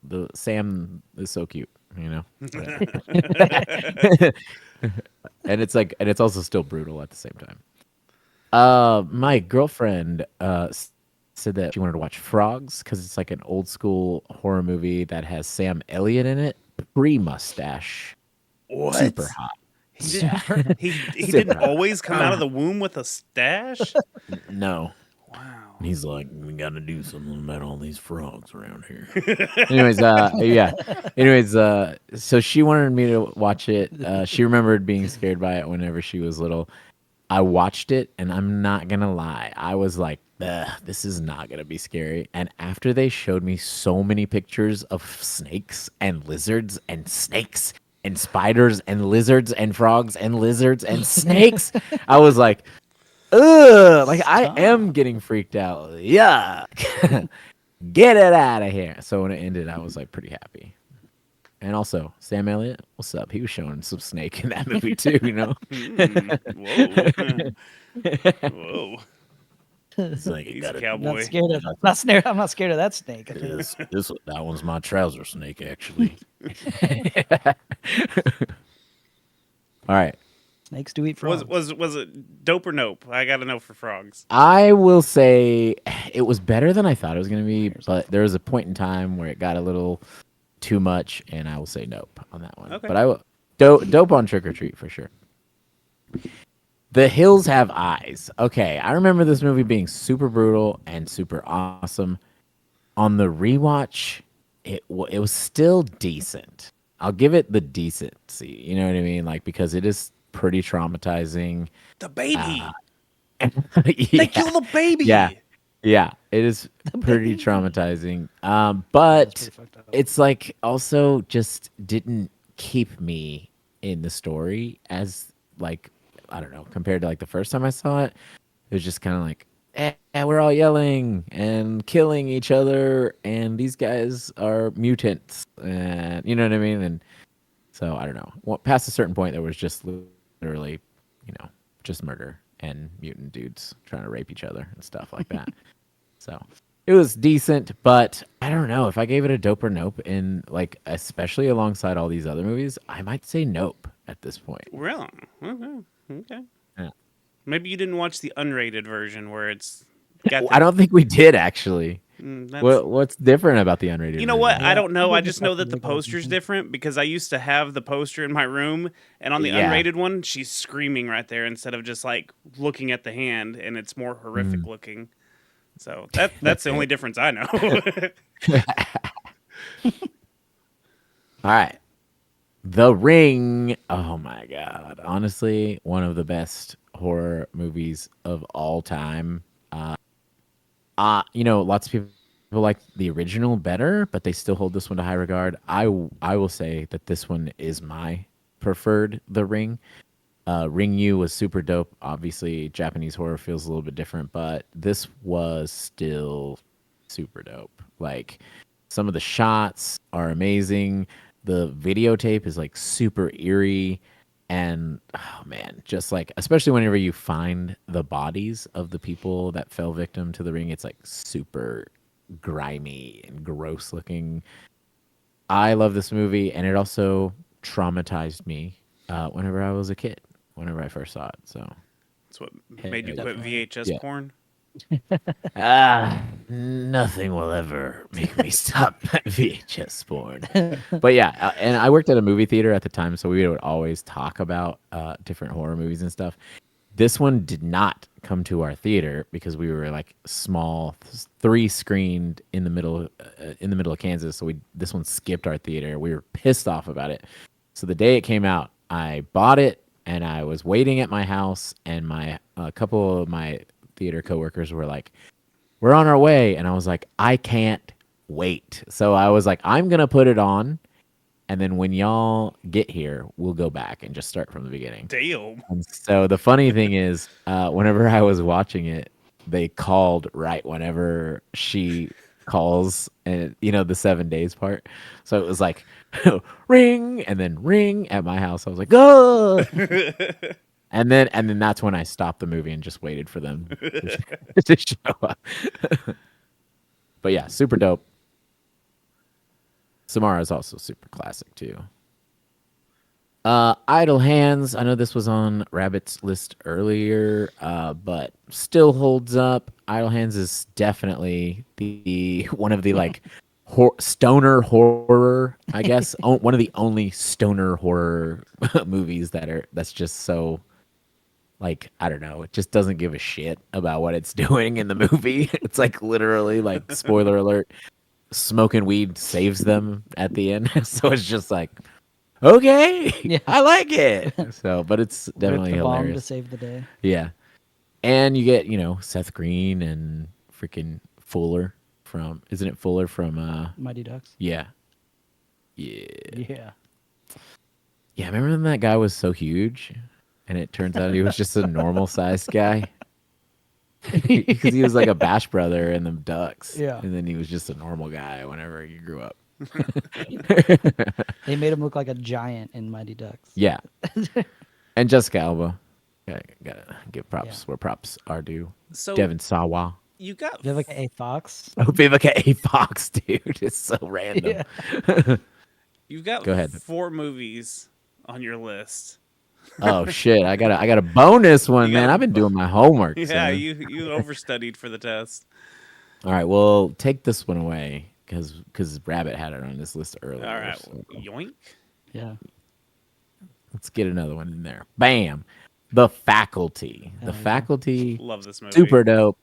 the Sam is so cute, and it's also still brutal at the same time. My girlfriend said that she wanted to watch Frogs because it's like an old school horror movie that has Sam Elliott in it, pre-mustache, What? super hot. He didn't always come out of the womb with a stash. No, Wow. And he's like, we gotta do something about all these frogs around here. Anyways, yeah. Anyways, so she wanted me to watch it. She remembered being scared by it whenever she was little. I watched it, and I'm not gonna lie, I was like, ugh, this is not gonna be scary. And after they showed me so many pictures of snakes and lizards and snakes and spiders and lizards and frogs and lizards and snakes, I was like, ugh, like I am getting freaked out. Yeah. Get it out of here. So when it ended, I was like pretty happy. And also, Sam Elliott, what's up? He was showing some snake in that movie too, you know? Whoa. Whoa. It's like, He's a I'm cowboy. not scared of. I'm not scared of that snake. that one's my trouser snake, actually. All right. Snakes do eat frogs. Was it dope or nope? I gotta know for frogs. I will say it was better than I thought it was going to be, but there was a point in time where it got a little too much, and I will say nope on that one. Okay. But I will dope on Trick or Treat for sure. The Hills Have Eyes. Okay, I remember this movie being super brutal and super awesome. On the rewatch, it was still decent. I'll give it the decency. You know what I mean? Like, because it is pretty traumatizing. The baby. Yeah. They kill the baby. Yeah, it is pretty traumatizing. But it's like also just didn't keep me in the story as like, I don't know, compared to like the first time I saw it. It was just kind of like, we're all yelling and killing each other, and these guys are mutants, and you know what I mean. And so I don't know. Well, past a certain point, there was just literally, just murder and mutant dudes trying to rape each other and stuff like that. So it was decent, but I don't know if I gave it a dope or nope. In like, especially alongside all these other movies, I might say nope at this point. Really? Okay. Yeah. Maybe you didn't watch the unrated version where it's got. I don't think we did actually. That's, What's different about the unrated? you know what? Yeah, I don't know. I I think just it's know like that the the regular poster's version. different because I used to have the poster in my room, and on the Yeah. unrated one, she's screaming right there instead of just like looking at the hand, and it's more horrific looking. So that's the only difference I know. All right. The Ring. Oh my God. Honestly, one of the best horror movies of all time. Lots of people like the original better, but they still hold this one to high regard. I will say that this one is my preferred The Ring. Ring U was super dope. Obviously, Japanese horror feels a little bit different, but this was still super dope. Like, some of the shots are amazing. The videotape is like super eerie. And oh man, just like, especially whenever you find the bodies of the people that fell victim to the ring, it's like super grimy and gross looking. I love this movie, and it also traumatized me whenever I was a kid, whenever I first saw it. So, That's what made you quit VHS Yeah. porn. nothing will ever make me stop VHS porn. But yeah, and I worked at a movie theater at the time, so we would always talk about different horror movies and stuff. This one did not come to our theater because we were like small, 3-screened in the middle of Kansas. So this one skipped our theater. We were pissed off about it. So the day it came out, I bought it, and I was waiting at my house, and a couple of my theater coworkers were like, we're on our way. And I was like, I can't wait. So I was like, I'm going to put it on. And then when y'all get here, we'll go back and just start from the beginning. Damn. And so the funny thing is, whenever I was watching it, they called right whenever she calls, and the 7 days part. So it was like, ring, and then ring at my house. I was like, oh. And then that's when I stopped the movie and just waited for them to show up. But yeah, super dope. Samara is also super classic too. Idle Hands. I know this was on Rabbit's list earlier, but still holds up. Idle Hands is definitely the one of the like stoner horror, I guess. One of the only stoner horror movies that's just so like, I don't know, it just doesn't give a shit about what it's doing in the movie. It's like literally like spoiler alert, smoking weed saves them at the end. So it's just like, okay, Yeah. I like it. So, but it's Rip definitely the bomb to hilarious. save the day. Yeah. And you get, Seth Green and freaking Fuller from, isn't it Fuller from, Mighty Ducks. yeah. Yeah. Yeah. Yeah. Remember when that guy was so huge and it turns out he was just a normal sized guy? Because he was like a Bash brother in the Ducks. Yeah. And then he was just a normal guy whenever he grew up. They made him look like a giant in Mighty Ducks. Yeah. And Jessica Alba. Gotta give props where props are due. So Devin Sawa. you got Vivica A. Fox. Oh, Vivica A. Fox, dude. It's so random. Yeah. you've got Go ahead. 4 movies on your list. Oh shit. I got a bonus one, You man. got a I've been doing my homework. Yeah, son. you overstudied for the test. All right, well, take this one away because Rabbit had it on this list earlier. All right, so yoink. Yeah. let's get another one in there. Bam. The Faculty. Hell The yeah. Faculty. Love this movie. Super dope.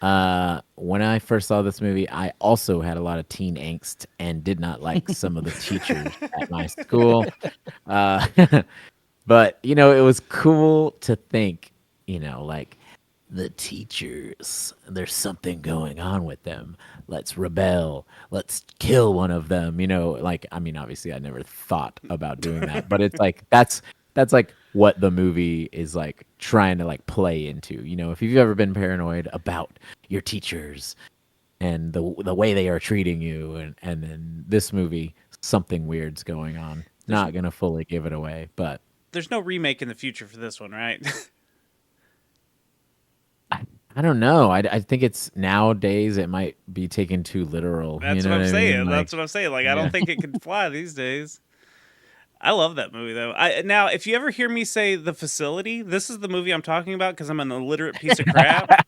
When I first saw this movie, I also had a lot of teen angst and did not like some of the teachers at my school. Uh, but it was cool to think, like the teachers, there's something going on with them. Let's rebel. Let's kill one of them. Like, I mean, obviously I never thought about doing that, but it's like, that's like what the movie is like trying to like play into. If you've ever been paranoid about your teachers and the way they are treating you, and then this movie, something weird's going on. Not gonna fully give it away, but There's no remake in the future for this one, right? I don't know. I think it's nowadays it might be taken too literal. That's you know what I'm I saying. mean? That's what I'm saying. Like, I don't think it can fly these days. I love that movie though. Now, if you ever hear me say The Facility, this is the movie I'm talking about because I'm an illiterate piece of crap.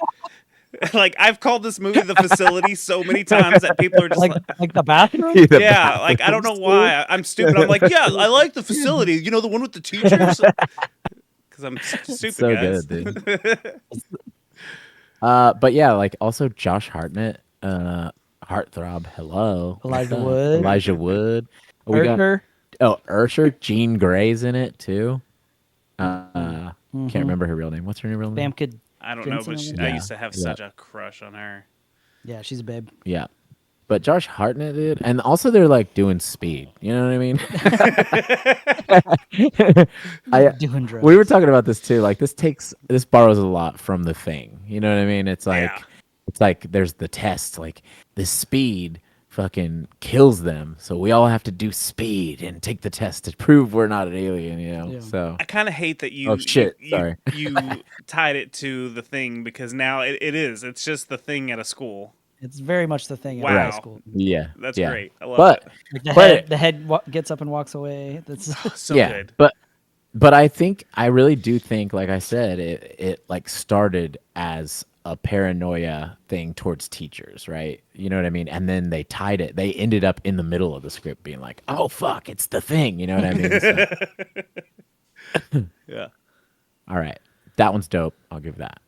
Like, I've called this movie The Facility so many times that people are just like the bathroom. The yeah, like I don't know why. I'm stupid. I'm like, yeah, I like The Facility. The one with the teachers. Because I'm stupid, so guys. good, dude. But yeah, like also Josh Hartnett, Heartthrob. Hello, Elijah Wood. Elijah Wood. We got Ursher. Ursher. Jean Grey's in it too. Can't remember her real name. What's her real name? Bamkid. I don't know, but Jensen, I Yeah, used to have yeah. such a crush on her. Yeah, she's a babe. Yeah. But Josh Hartnett did, and also they're like doing Speed. You know what I mean? Doing drugs. We were talking about this too. Like this borrows a lot from The Thing. You know what I mean? It's like Yeah. it's like there's the test. Like this speed fucking kills them, so we all have to do speed and take the test to prove we're not an alien. Yeah. So I kind of hate that you. Oh, shit. You, Sorry. you tied it to The Thing because now it is. It's just The Thing at a school. It's very much the thing at Wow. high school. yeah, That's yeah. great. I love But it. Like But- the head gets up and walks away. That's So yeah, good. but I really do think, like I said, it like started as a paranoia thing towards teachers, right? You know what I mean? And then they tied it. They ended up in the middle of the script being like, "Oh fuck, it's The Thing." You know what I mean? So, Yeah. all right, that one's dope. I'll give that.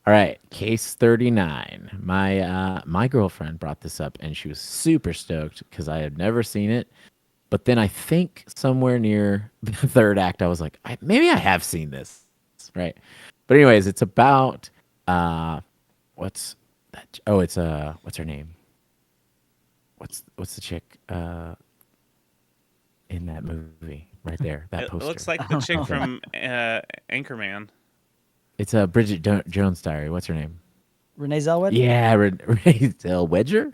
All right, Case 39. My girlfriend brought this up, and she was super stoked because I had never seen it. But then I think somewhere near the third act, I was like, maybe I have seen this, right? But anyways, it's about what's that? Oh, it's what's her name? What's the chick in that movie right there? That It poster. looks like the chick from Anchorman. It's Bridget Jones' Diary. What's her name? Renee Zellweger. Yeah, Renee Zellweger.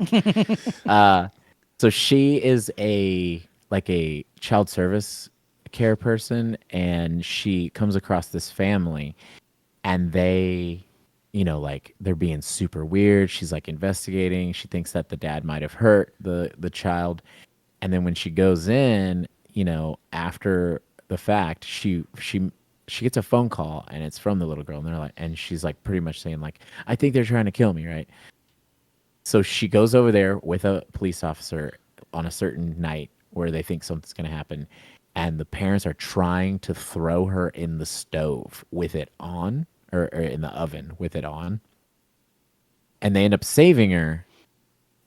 So she is a child service care person, and she comes across this family, and they, they're being super weird. She's like investigating. She thinks that the dad might have hurt the child, and then when she goes in, after the fact, she gets a phone call, and it's from the little girl, and they're like, and she's like pretty much saying like, I think they're trying to kill me, right? So she goes over there with a police officer on a certain night where they think something's going to happen, and the parents are trying to throw her in the stove with it on, or in the oven with it on, and they end up saving her.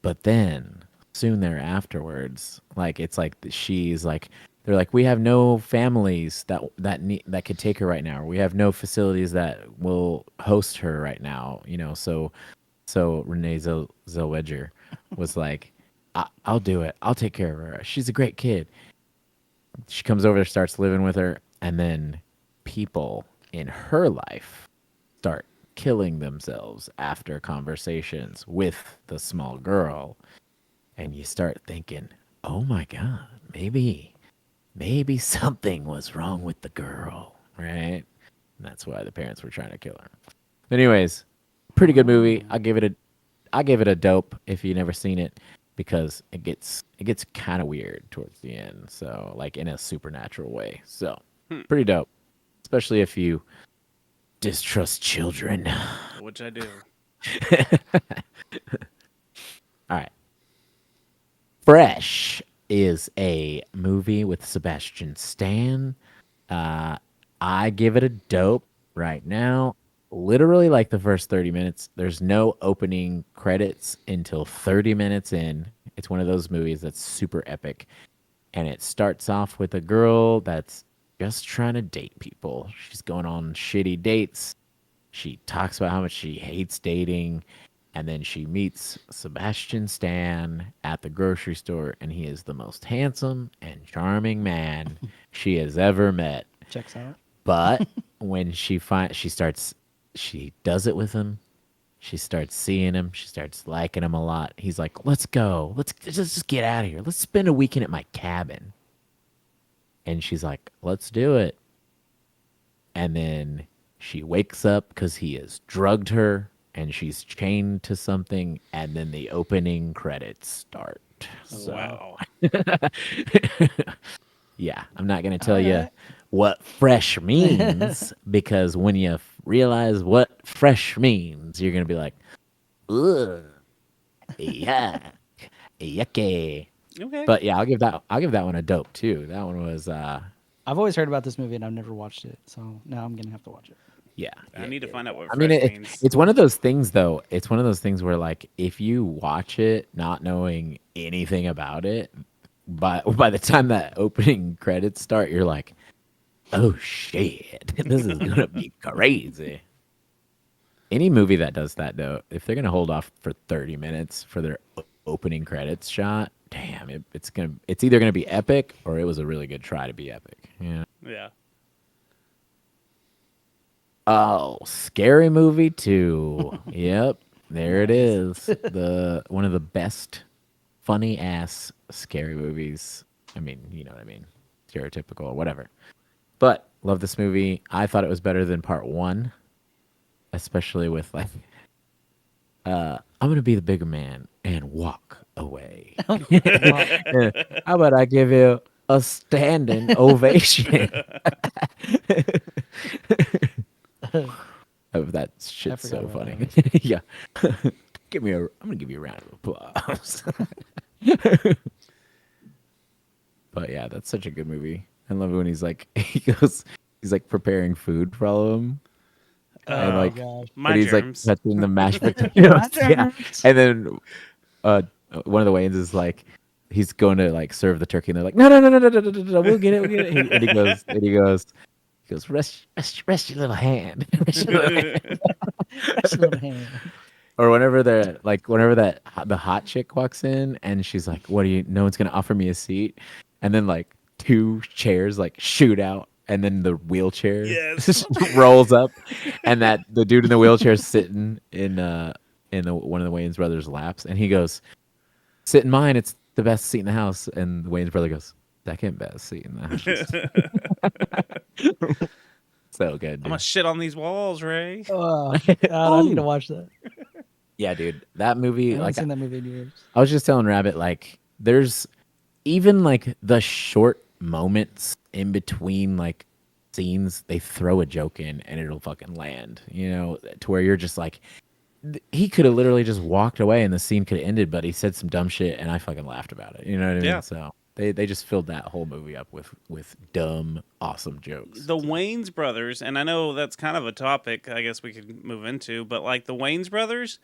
But then soon there afterwards, like it's like she's like, they're like, we have no families that could take her right now, or we have no facilities that will host her right now, so Renee Zellweger was like, I'll do it, I'll take care of her, she's a great kid. She comes over, starts living with her, and then people in her life start killing themselves after conversations with the small girl. And you start thinking, oh my God, maybe something was wrong with the girl, right? And that's why the parents were trying to kill her. Anyways, pretty good movie. I give it a dope if you've never seen it, because it gets kind of weird towards the end. So like in a supernatural way. So pretty dope, especially if you distrust children. Which I do. All right. Fresh is a movie with Sebastian Stan. I give it a dope right now. Literally like the first 30 minutes. There's no opening credits until 30 minutes in. It's one of those movies that's super epic. And it starts off with a girl that's just trying to date people. She's going on shitty dates. She talks about how much she hates dating. And then she meets Sebastian Stan at the grocery store, and he is the most handsome and charming man she has ever met. Checks out. But when she does it with him. She starts seeing him. She starts liking him a lot. He's like, let's go. Let's just get out of here. Let's spend a weekend at my cabin. And she's like, let's do it. And then she wakes up because he has drugged her, and she's chained to something. And then the opening credits start. So, Wow. yeah, I'm not going to tell you what fresh means, because when you realize what fresh means, you're going to be like, ugh, yuck, yucky. Okay. But yeah, I'll give that one a dope too. That one was I've always heard about this movie and I've never watched it, so now I'm gonna have to watch it. yeah. I need to find out what I fresh mean, means. it's one of those things though. It's one of those things where like if you watch it not knowing anything about it, by the time that opening credits start, you're like, oh shit, this is gonna be crazy. Any movie that does that though, if they're gonna hold off for 30 minutes for their opening credits shot, damn, it's either gonna be epic or it was a really good try to be epic. Yeah. Yeah. Oh, Scary Movie 2. Yep, there it is. One of the best funny ass scary movies. I mean, you know what I mean, stereotypical or whatever. But love this movie. I thought it was better than part 1, especially with like, I'm gonna be the bigger man and walk away. How about I give you a standing ovation? Oh, that shit's so forgot funny. about Yeah. I'm gonna give you a round of applause. But yeah, that's such a good movie. I love it when he's like he's like preparing food for all of them. And like gosh. My and he's germs. like touching the mashed potatoes. My Yeah. germs. And then one of the Wayans is like, he's going to like serve the turkey, and they're like, no, we'll get it. And he goes, rest your little hand. Rest your little hand. That's a little hand. Or whenever the hot chick walks in and she's like, what are you, no one's gonna offer me a seat, and then like 2 chairs like shoot out, and then the wheelchair Yes. rolls up, and that the dude in the wheelchair is sitting in one of the Wayans brothers' laps, and he goes, sit in mine, it's the best seat in the house. And the Wayans brother goes, second best seat in the house. So good, I'm dude. gonna shit on these walls, Ray. Oh, God, I need to watch that. Yeah, dude, that movie, I haven't like seen that movie in years. I was just telling Rabbit, like there's even like the short moments in between like scenes, they throw a joke in and it'll fucking land, to where you're just like, he could have literally just walked away and the scene could have ended, but he said some dumb shit and I fucking laughed about it. You know what I mean? Yeah. So They just filled that whole movie up with dumb, awesome jokes. The Wayans brothers, and I know that's kind of a topic I guess we could move into, but like the Wayans brothers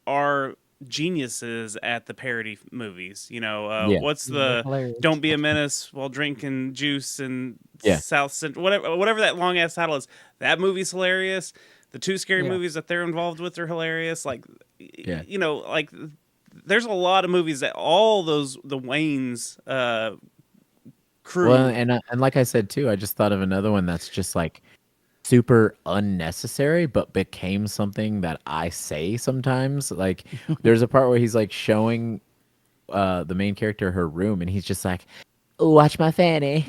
are geniuses at the parody movies. You know, Yeah. what's They're the hilarious. "Don't be a menace while drinking juice" and Yeah. South Central, whatever that long ass title is. That movie's hilarious. The two scary Yeah. movies that they're involved with are hilarious. Like, Yeah. you know, like there's a lot of movies that all those the Wayans crew. Well, and like I said too, I just thought of another one that's just like super unnecessary, but became something that I say sometimes. Like, there's a part where he's like showing the main character her room, and he's just like, "Watch my fanny,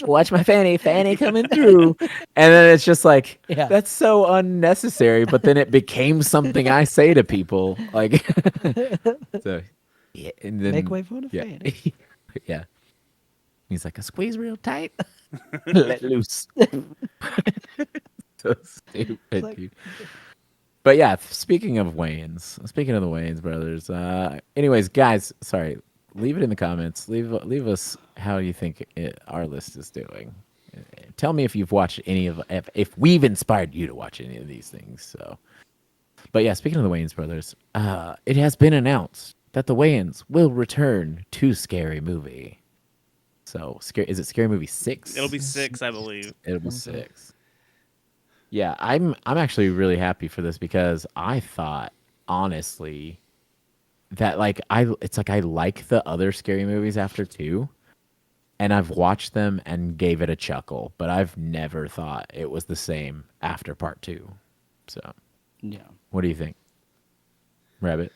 watch my fanny coming through," and then it's just like, Yeah. that's so unnecessary. But then it became something I say to people, like, so yeah, and then Make way for the yeah, fanny. yeah. He's like, "A squeeze real tight, let loose." So stupid, like- dude. But yeah, speaking of the Wayans brothers. Anyways, guys, sorry. Leave it in the comments. Leave us how you think our list is doing. Tell me if you've watched any of if we've inspired you to watch any of these things. So, but yeah, speaking of the Wayans brothers, it has been announced that the Wayans will return to Scary Movie. So, is it Scary Movie 6? It'll be 6, I believe. It'll be 6. Yeah, I'm actually really happy for this because I thought honestly that it's like I like the other scary movies after 2, and I've watched them and gave it a chuckle, but I've never thought it was the same after part 2. So, Yeah. what do you think, Rabbit?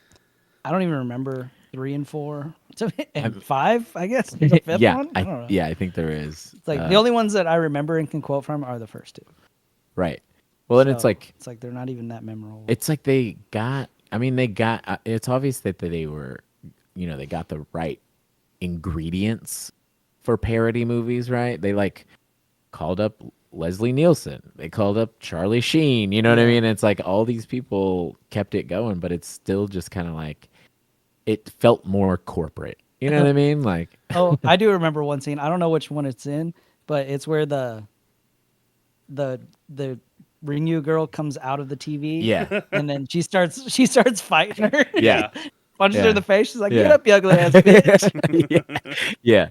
I don't even remember 3 and 4 and 5. I guess the fifth Yeah, one. I don't know. I think there is. It's like the only ones that I remember and can quote from are the first 2. Right. Well, and So, it's like they're not even that memorable. it's like they got. I mean, they got. It's obvious that they were, they got the right ingredients for parody movies, right? They like called up Leslie Nielsen. They called up Charlie Sheen. You know what I mean? It's like all these people kept it going, but it's still just kind of like it felt more corporate. You know what I mean? Like, Oh, I do remember one scene. I don't know which one it's in, but it's where the Ringu girl comes out of the TV. yeah, And then she starts fighting her. yeah, Punches her Yeah. in the face. She's like, Yeah. "Get up, you ugly ass bitch." yeah.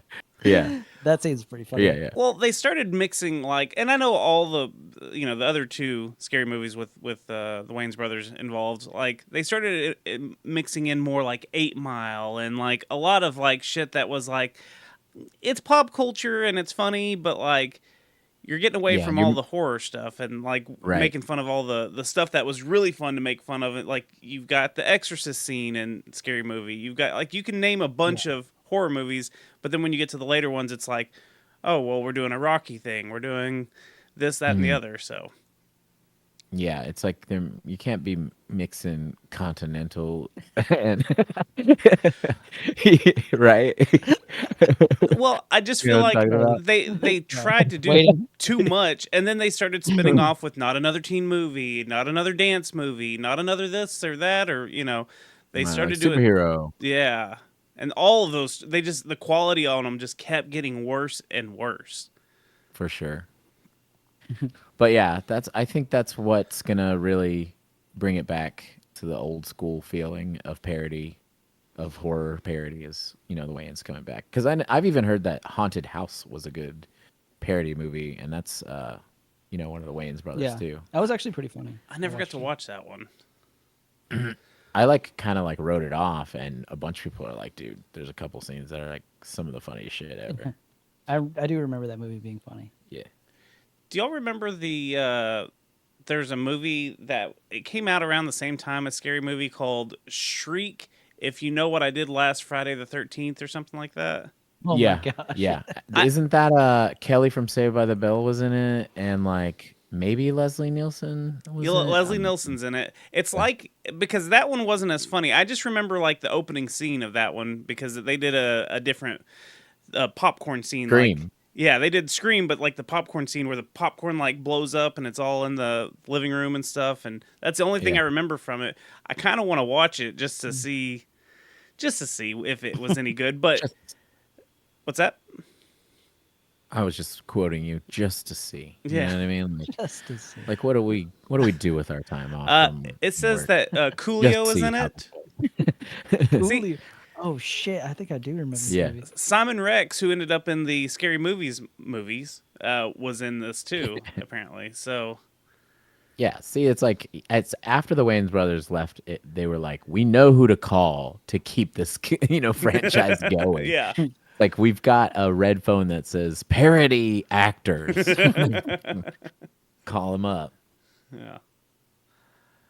That scene's pretty funny. Yeah. Well, they started mixing and I know all the other 2 scary movies with the Wayans brothers involved. Like they started mixing in more like 8 Mile and like a lot of like shit that was like it's pop culture and it's funny, but like you're getting away Yeah, from all the horror stuff and like Right. making fun of all the stuff that was really fun to make fun of it. Like you've got the Exorcist scene in Scary Movie. You've got like you can name a bunch of horror movies, but then when you get to the later ones, it's like, oh well, we're doing a Rocky thing. We're doing this, that, and the other. So Yeah, it's like you can't be mixing continental and right. well, I just You feel know what I'm like talking about? they tried to do Waiting. too much, and then they started spinning off with not another teen movie, not another dance movie, not another this or that, or they started doing superhero. yeah, and all of those the quality on them just kept getting worse and worse. For sure. But yeah, I think that's what's gonna really bring it back to the old school feeling of parody, of horror parody, is the Wayans coming back. Because I've even heard that Haunted House was a good parody movie, and that's one of the Wayans brothers Yeah. too. That was actually pretty funny. I never got to watch that one. I kind of wrote it off, and a bunch of people are like, dude, there's a couple scenes that are like some of the funniest shit ever. I do remember that movie being funny. Yeah. Do y'all remember there's a movie that it came out around the same time as Scary Movie called Shriek, If You Know What I Did Last Friday the 13th or something like that? Oh yeah, my gosh. yeah. Isn't that Kelly from Saved by the Bell was in it, and like maybe Leslie Nielsen was in it? Leslie Nielsen's in it. It's like, because that one wasn't as funny. I just remember like the opening scene of that one because they did a different popcorn scene. Scream. Yeah, they did Scream, but like the popcorn scene where the popcorn like blows up and it's all in the living room and stuff, and that's the only thing Yeah. I remember from it. I kind of want to watch it just to see if it was any good. But What's that? I was just quoting you just to see. You Yeah. know what I mean? Just to see. Like what do we do with our time off from It says work? that Just Coolio is see in how it. See, Coolio. Oh shit! I think I do remember this Yeah. movie. Simon Rex, who ended up in the Scary Movies was in this too, apparently. So Yeah, see, it's after the Wayans brothers left. They were like, we know who to call to keep this, franchise going. yeah, Like we've got a red phone that says parody actors. Call them up. yeah.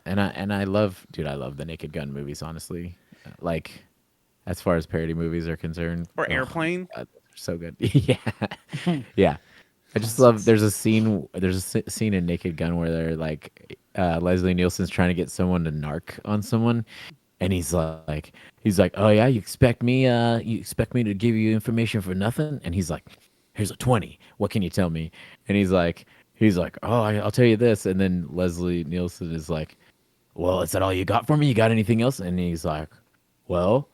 And I love, dude, I love the Naked Gun movies. Honestly, like as far as parody movies are concerned, Or oh, Airplane. God, they're so good. Yeah, yeah. I just love. There's a scene. There's a scene in Naked Gun where they're like, Leslie Nielsen's trying to get someone to narc on someone, and he's like, oh yeah, you expect me to give you information for nothing? And he's like, here's a 20. What can you tell me? And he's like, oh, I'll tell you this. And then Leslie Nielsen is like, well, is that all you got for me? You got anything else? And he's like, well,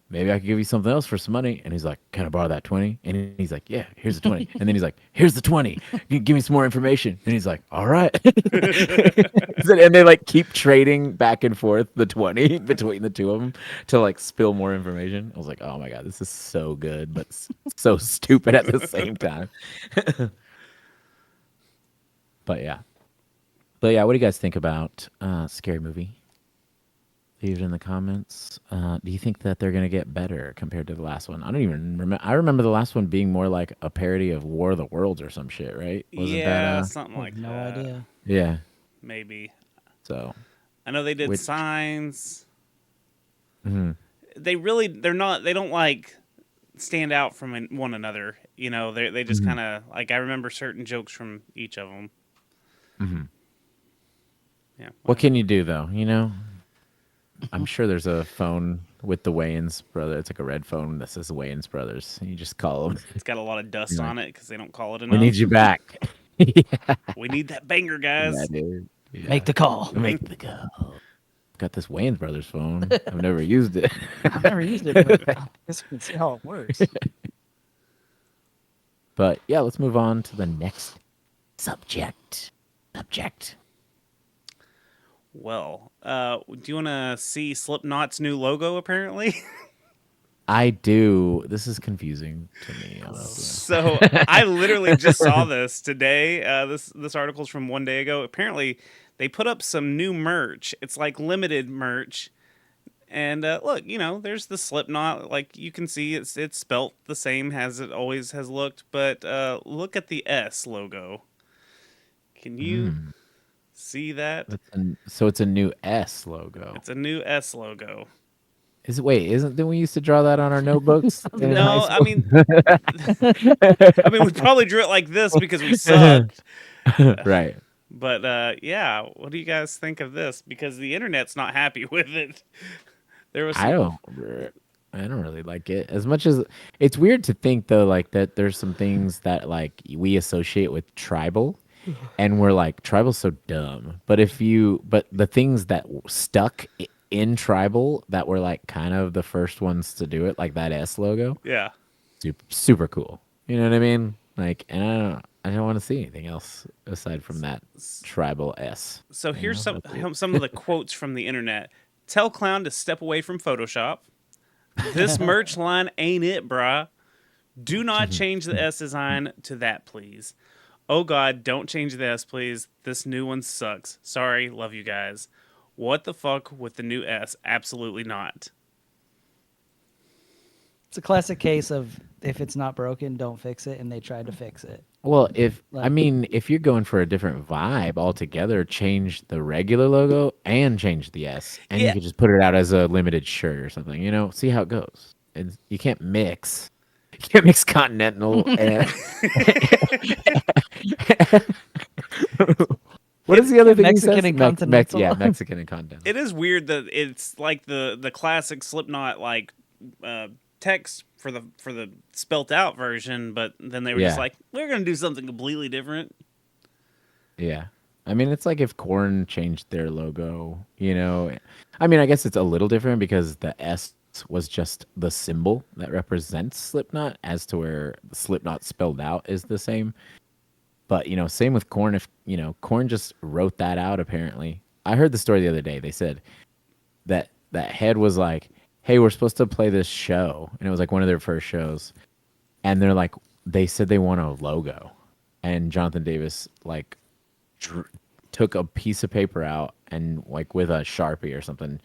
maybe I could give you something else for some money. And he's like, can I borrow that 20? And he's like, yeah, here's the 20. And then he's like, here's the 20. Give me some more information. And he's like, all right. And they like keep trading back and forth the 20 between the two of them to like spill more information. I was like, oh my God, this is so good, but so stupid at the same time. But yeah. What do you guys think about Scary Movie? Leave it in the comments. Do you think that they're going to get better compared to the last one? I don't even remember. I remember the last one being more like a parody of War of the Worlds or some shit, right? Yeah, that, something I like have no that. idea. Yeah. Maybe. So. I know they did Which- Signs. Mhm. They don't like stand out from one another. They just kind of like, I remember certain jokes from each of them. Mhm. Yeah. What can you do though? I'm sure there's a phone with the Wayans brother. It's like a red phone that says Wayans Brothers. You just call them. It's got a lot of dust Yeah. on it because they don't call it We enough. need you back. Yeah, We need that banger, guys. dude. Yeah. Make the call. Make the call. Got this Wayans Brothers phone. I've never used it. I've never used it, but I guess we can see how it works. But yeah, let's move on to the next subject. Well, do you want to see Slipknot's new logo, apparently? I do. This is confusing to me. So I literally just saw this today. This article's from one day ago. Apparently, they put up some new merch. It's like limited merch. And look, there's the Slipknot. Like you can see, it's spelt the same as it always has looked. But look at the S logo. Can you see that? So it's a new S logo. It's a new S logo. Didn't we used to draw that on our notebooks? in No, high I mean, we probably drew it like this because we sucked. school? Right. But yeah, what do you guys think of this? Because the internet's not happy with it. There was I don't really like it as much as it's weird to think though, like that there's some things that like we associate with tribal, and we're like tribal's so dumb. But the things that stuck in tribal that were like kind of the first ones to do it, like that S logo, yeah. super cool. You know what I mean? Like, and I don't want to see anything else aside from that tribal S. So here's some of the quotes from the internet. Tell clown to step away from Photoshop. This merch line ain't it, brah. Do not change the S design to that, please. Oh God, don't change the S, please. This new one sucks. Sorry, love you guys. What the fuck with the new S? Absolutely not. It's a classic case of if it's not broken, don't fix it, and they tried to fix it. Well, if you're going for a different vibe altogether, change the regular logo and change the S, and you could just put it out as a limited shirt or something. See how it goes. And you can't mix. You can't mix Continental and. What is the other thing? Mexican and Continental. Yeah, Mexican and Continental. It is weird that it's like the classic Slipknot like text for the spelt out version, but then they were just like, we're gonna do something completely different. Yeah. I mean, it's like if Korn changed their logo, I mean, I guess it's a little different because the S was just the symbol that represents Slipknot, as to where Slipknot spelled out is the same. But same with Korn. If Korn just wrote that out. Apparently, I heard the story the other day. They said that Head was like, "Hey, we're supposed to play this show," and it was like one of their first shows, and they're like, they said they want a logo, and Jonathan Davis like took a piece of paper out and like with a Sharpie or something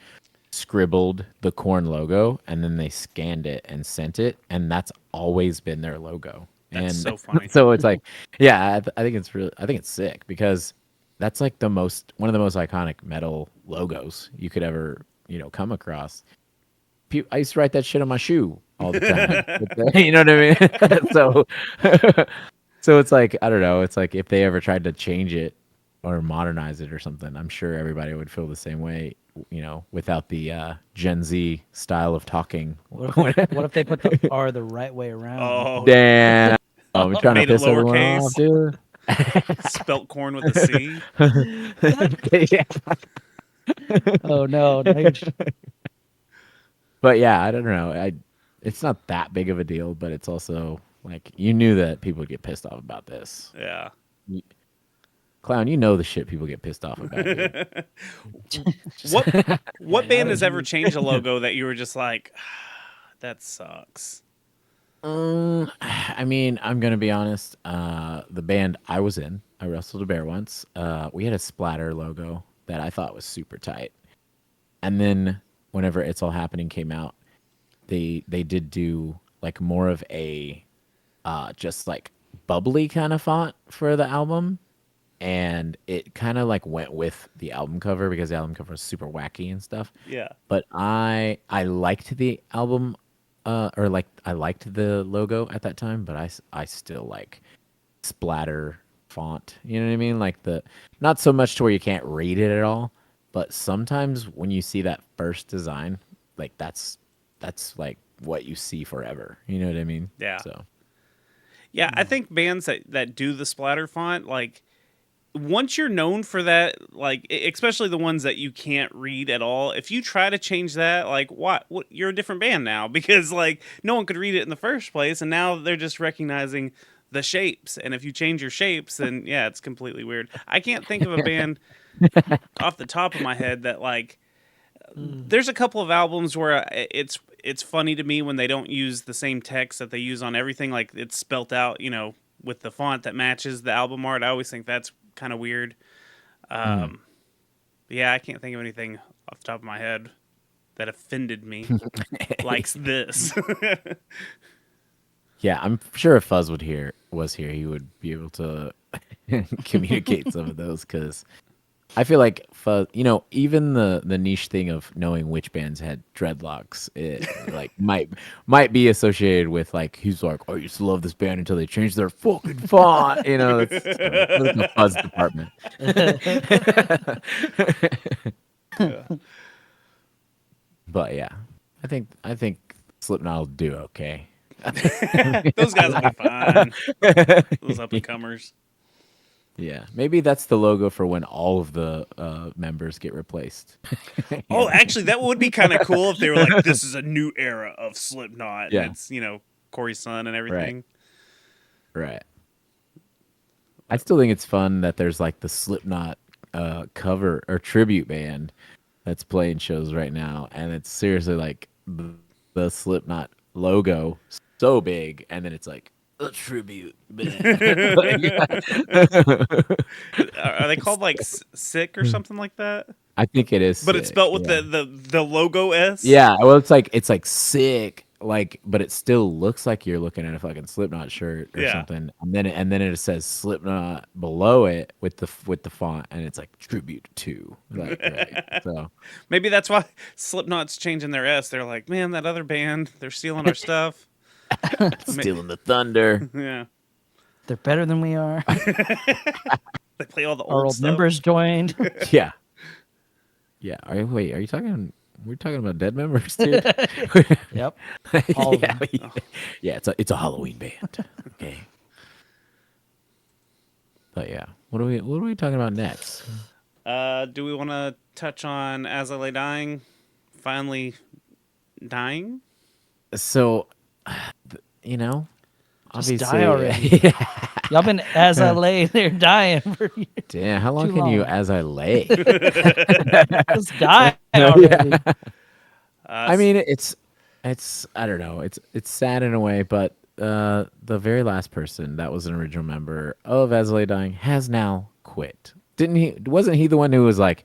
scribbled the Korn logo, and then they scanned it and sent it, and that's always been their logo. That's And so funny. so it's like, yeah, I think it's sick, because that's like one of the most iconic metal logos you could ever come across. I used to write that shit on my shoe all the time. You know what I mean? So it's like, I don't know. It's like if they ever tried to change it or modernize it or something, I'm sure everybody would feel the same way, without the Gen Z style of talking. What if they put the R the right way around? Oh, Damn. I'm trying to Made it piss everyone lowercase. off, dude. spelt corn with a C. Yeah. Oh no! But yeah, I don't know. It's not that big of a deal, but it's also like, you knew that people would get pissed off about this. Yeah. Clown, the shit people get pissed off about. Dude. What band has ever changed a logo that you were just like, that sucks? I mean, I'm gonna be honest. The band I was in, I wrestled a bear once. We had a splatter logo that I thought was super tight, and then whenever It's All Happening came out, they did do like more of a just like bubbly kind of font for the album, and it kind of like went with the album cover, because the album cover was super wacky and stuff. Yeah. But I liked the album, or like I liked the logo at that time, but I still like splatter font. You know what I mean? Like not so much to where you can't read it at all, but sometimes when you see that first design, like that's like what you see forever. You know what I mean? Yeah. So Yeah, I think bands that do the splatter font, like, once you're known for that, like, especially the ones that you can't read at all, if you try to change that, like, what you're a different band now, because like no one could read it in the first place, and now they're just recognizing the shapes, and if you change your shapes, then yeah, it's completely weird. I can't think of a band off the top of my head that, like, there's a couple of albums where it's funny to me when they don't use the same text that they use on everything, like it's spelt out, with the font that matches the album art. I always think that's kind of weird. Yeah, I can't think of anything off the top of my head that offended me like this. yeah, I'm sure if Fuzz was here, he would be able to communicate some of those, because I feel like Fuzz, even the niche thing of knowing which bands had dreadlocks, it like might be associated with, like, he's like, I used to love this band until they changed their fucking font. It's the Fuzz department. But yeah, I think Slipknot will do okay. Those guys will be fine. Those up and comers. Yeah, maybe that's the logo for when all of the members get replaced. Oh, actually, that would be kind of cool if they were like, "This is a new era of Slipknot." Yeah. And it's Corey's son and everything. Right. I still think it's fun that there's like the Slipknot cover or tribute band that's playing shows right now, and it's seriously like the Slipknot logo so big, and then it's like a tribute band. Are they called like Sick or something like that? I think it is, But it's sick, spelled with yeah. the logo S. Yeah, well, it's like sick, like, but it still looks like you're looking at a fucking Slipknot shirt or something, and then it says Slipknot below it with the font, and it's like tribute to, like, right. So Maybe that's why Slipknot's changing their S. They're like, man, that other band, they're stealing our stuff. stealing the thunder. Yeah, They're better than we are. they play all the Our old old stuff. members joined. Yeah. Are you talking? We're talking about dead members, dude. Yep. All of them. Yeah. It's a Halloween band. Okay. But yeah, what are we talking about next? Do we want to touch on As I Lay Dying? Finally dying? So, you know, Just obviously, die already. yeah. Y'all been as I lay there dying for years. Damn, how long Too can you long. as I lay? Just die Yeah. already. I mean, it's I don't know. It's sad in a way, but the very last person that was an original member of As I Lay Dying has now quit. Didn't he? Wasn't he the one who was like,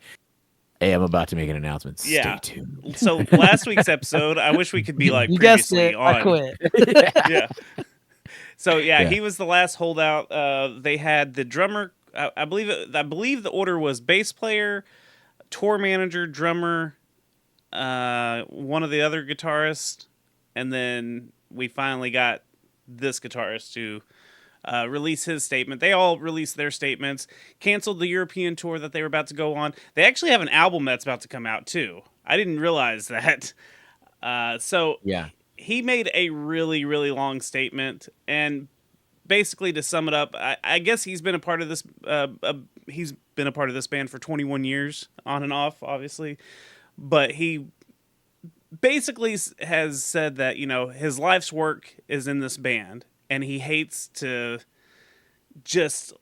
"Hey, I'm about to make an announcement. Stay Yeah. tuned." So last week's episode, I wish we could be like You guessed previously it. on. I quit. Yeah. So yeah, Yeah. he was the last holdout. They had the drummer. I believe the order was bass player, tour manager, drummer, one of the other guitarists, and then we finally got this guitarist to release his statement. They all released their statements, canceled the European tour that they were about to go on. They actually have an album that's about to come out too. I didn't realize that. So Yeah. he made a really, really long statement, and basically to sum it up, I guess he's been a part of this. He's been a part of this band for 21 years, on and off, obviously. But he basically has said that his life's work is in this band, and he hates to just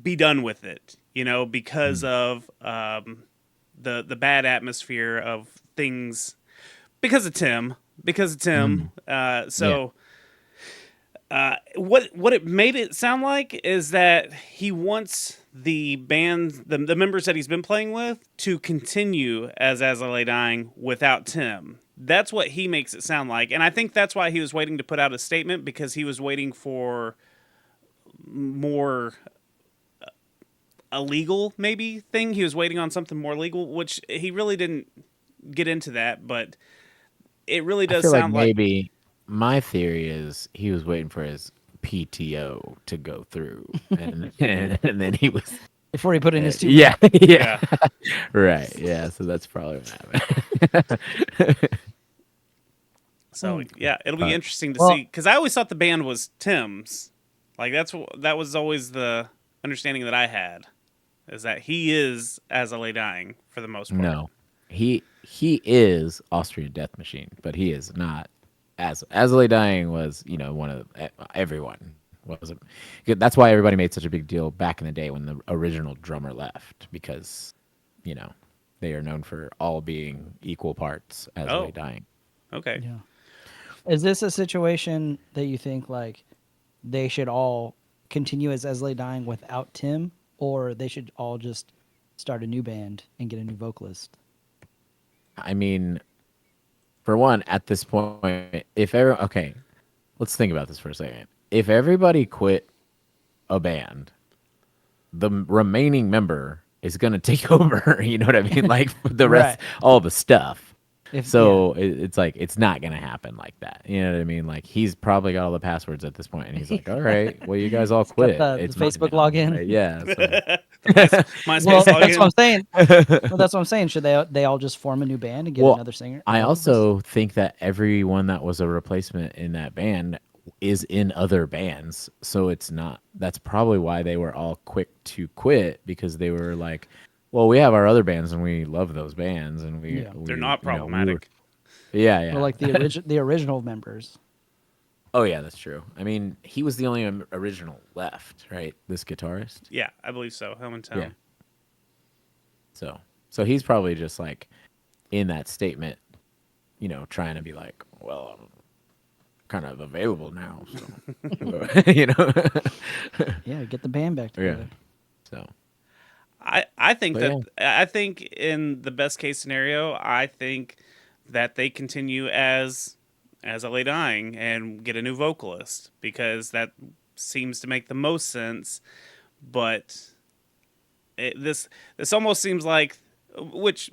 be done with it, because of the bad atmosphere of things, because of Tim. What it made it sound like is that he wants the band, the members that he's been playing with, to continue as I Lay Dying without Tim. That's what he makes it sound like, and I think that's why he was waiting to put out a statement, because he was waiting for more a legal maybe thing. He was waiting on something more legal, which he really didn't get into that, but it really I does feel like sound like maybe my theory is he was waiting for his PTO to go through, and then he was Before he put in his two. yeah. yeah. Right. Yeah. So that's probably what happened. So yeah, it'll be interesting to Well- see, because I always thought the band was Tim's. Like that was always the understanding that I had, is that he is As I Lay Dying for the most part. No, he is Austrian Death Machine, but he is not. As I Lay Dying was, one of everyone wasn't. That's why everybody made such a big deal back in the day when the original drummer left, because they are known for all being equal parts As I Lay Dying. Okay. Yeah. Is this a situation that you think like they should all continue as I Lay Dying without Tim, or they should all just start a new band and get a new vocalist? I mean, for one, at this point, okay, let's think about this for a second. If everybody quit a band, the remaining member is going to take over, you know what I mean? Like the rest, all the stuff. It's like, it's not going to happen like that. You know what I mean? Like he's probably got all the passwords at this point, and he's like, all right, well, you guys all quit. the It's mine Facebook now. login. Right? Yeah. So. MySpace Well, login. that's what I'm saying. Well, that's what I'm saying. Should they all just form a new band and get another singer? I vocalist? also think that everyone that was a replacement in that band is in other bands, so it's not. That's probably why they were all quick to quit, because they were like, "Well, we have our other bands and we love those bands, and They're not problematic. Yeah. Or like the original members. Oh yeah, that's true. I mean, he was the only original left, right? This guitarist. Yeah, I believe so. Hell in Town. Yeah. So he's probably just like in that statement, trying to be like, well, I'm kind of available now, so Yeah, get the band back together. So I think But I think in the best case scenario, I think that they continue as I Lay Dying and get a new vocalist, because that seems to make the most sense. But this almost seems like, which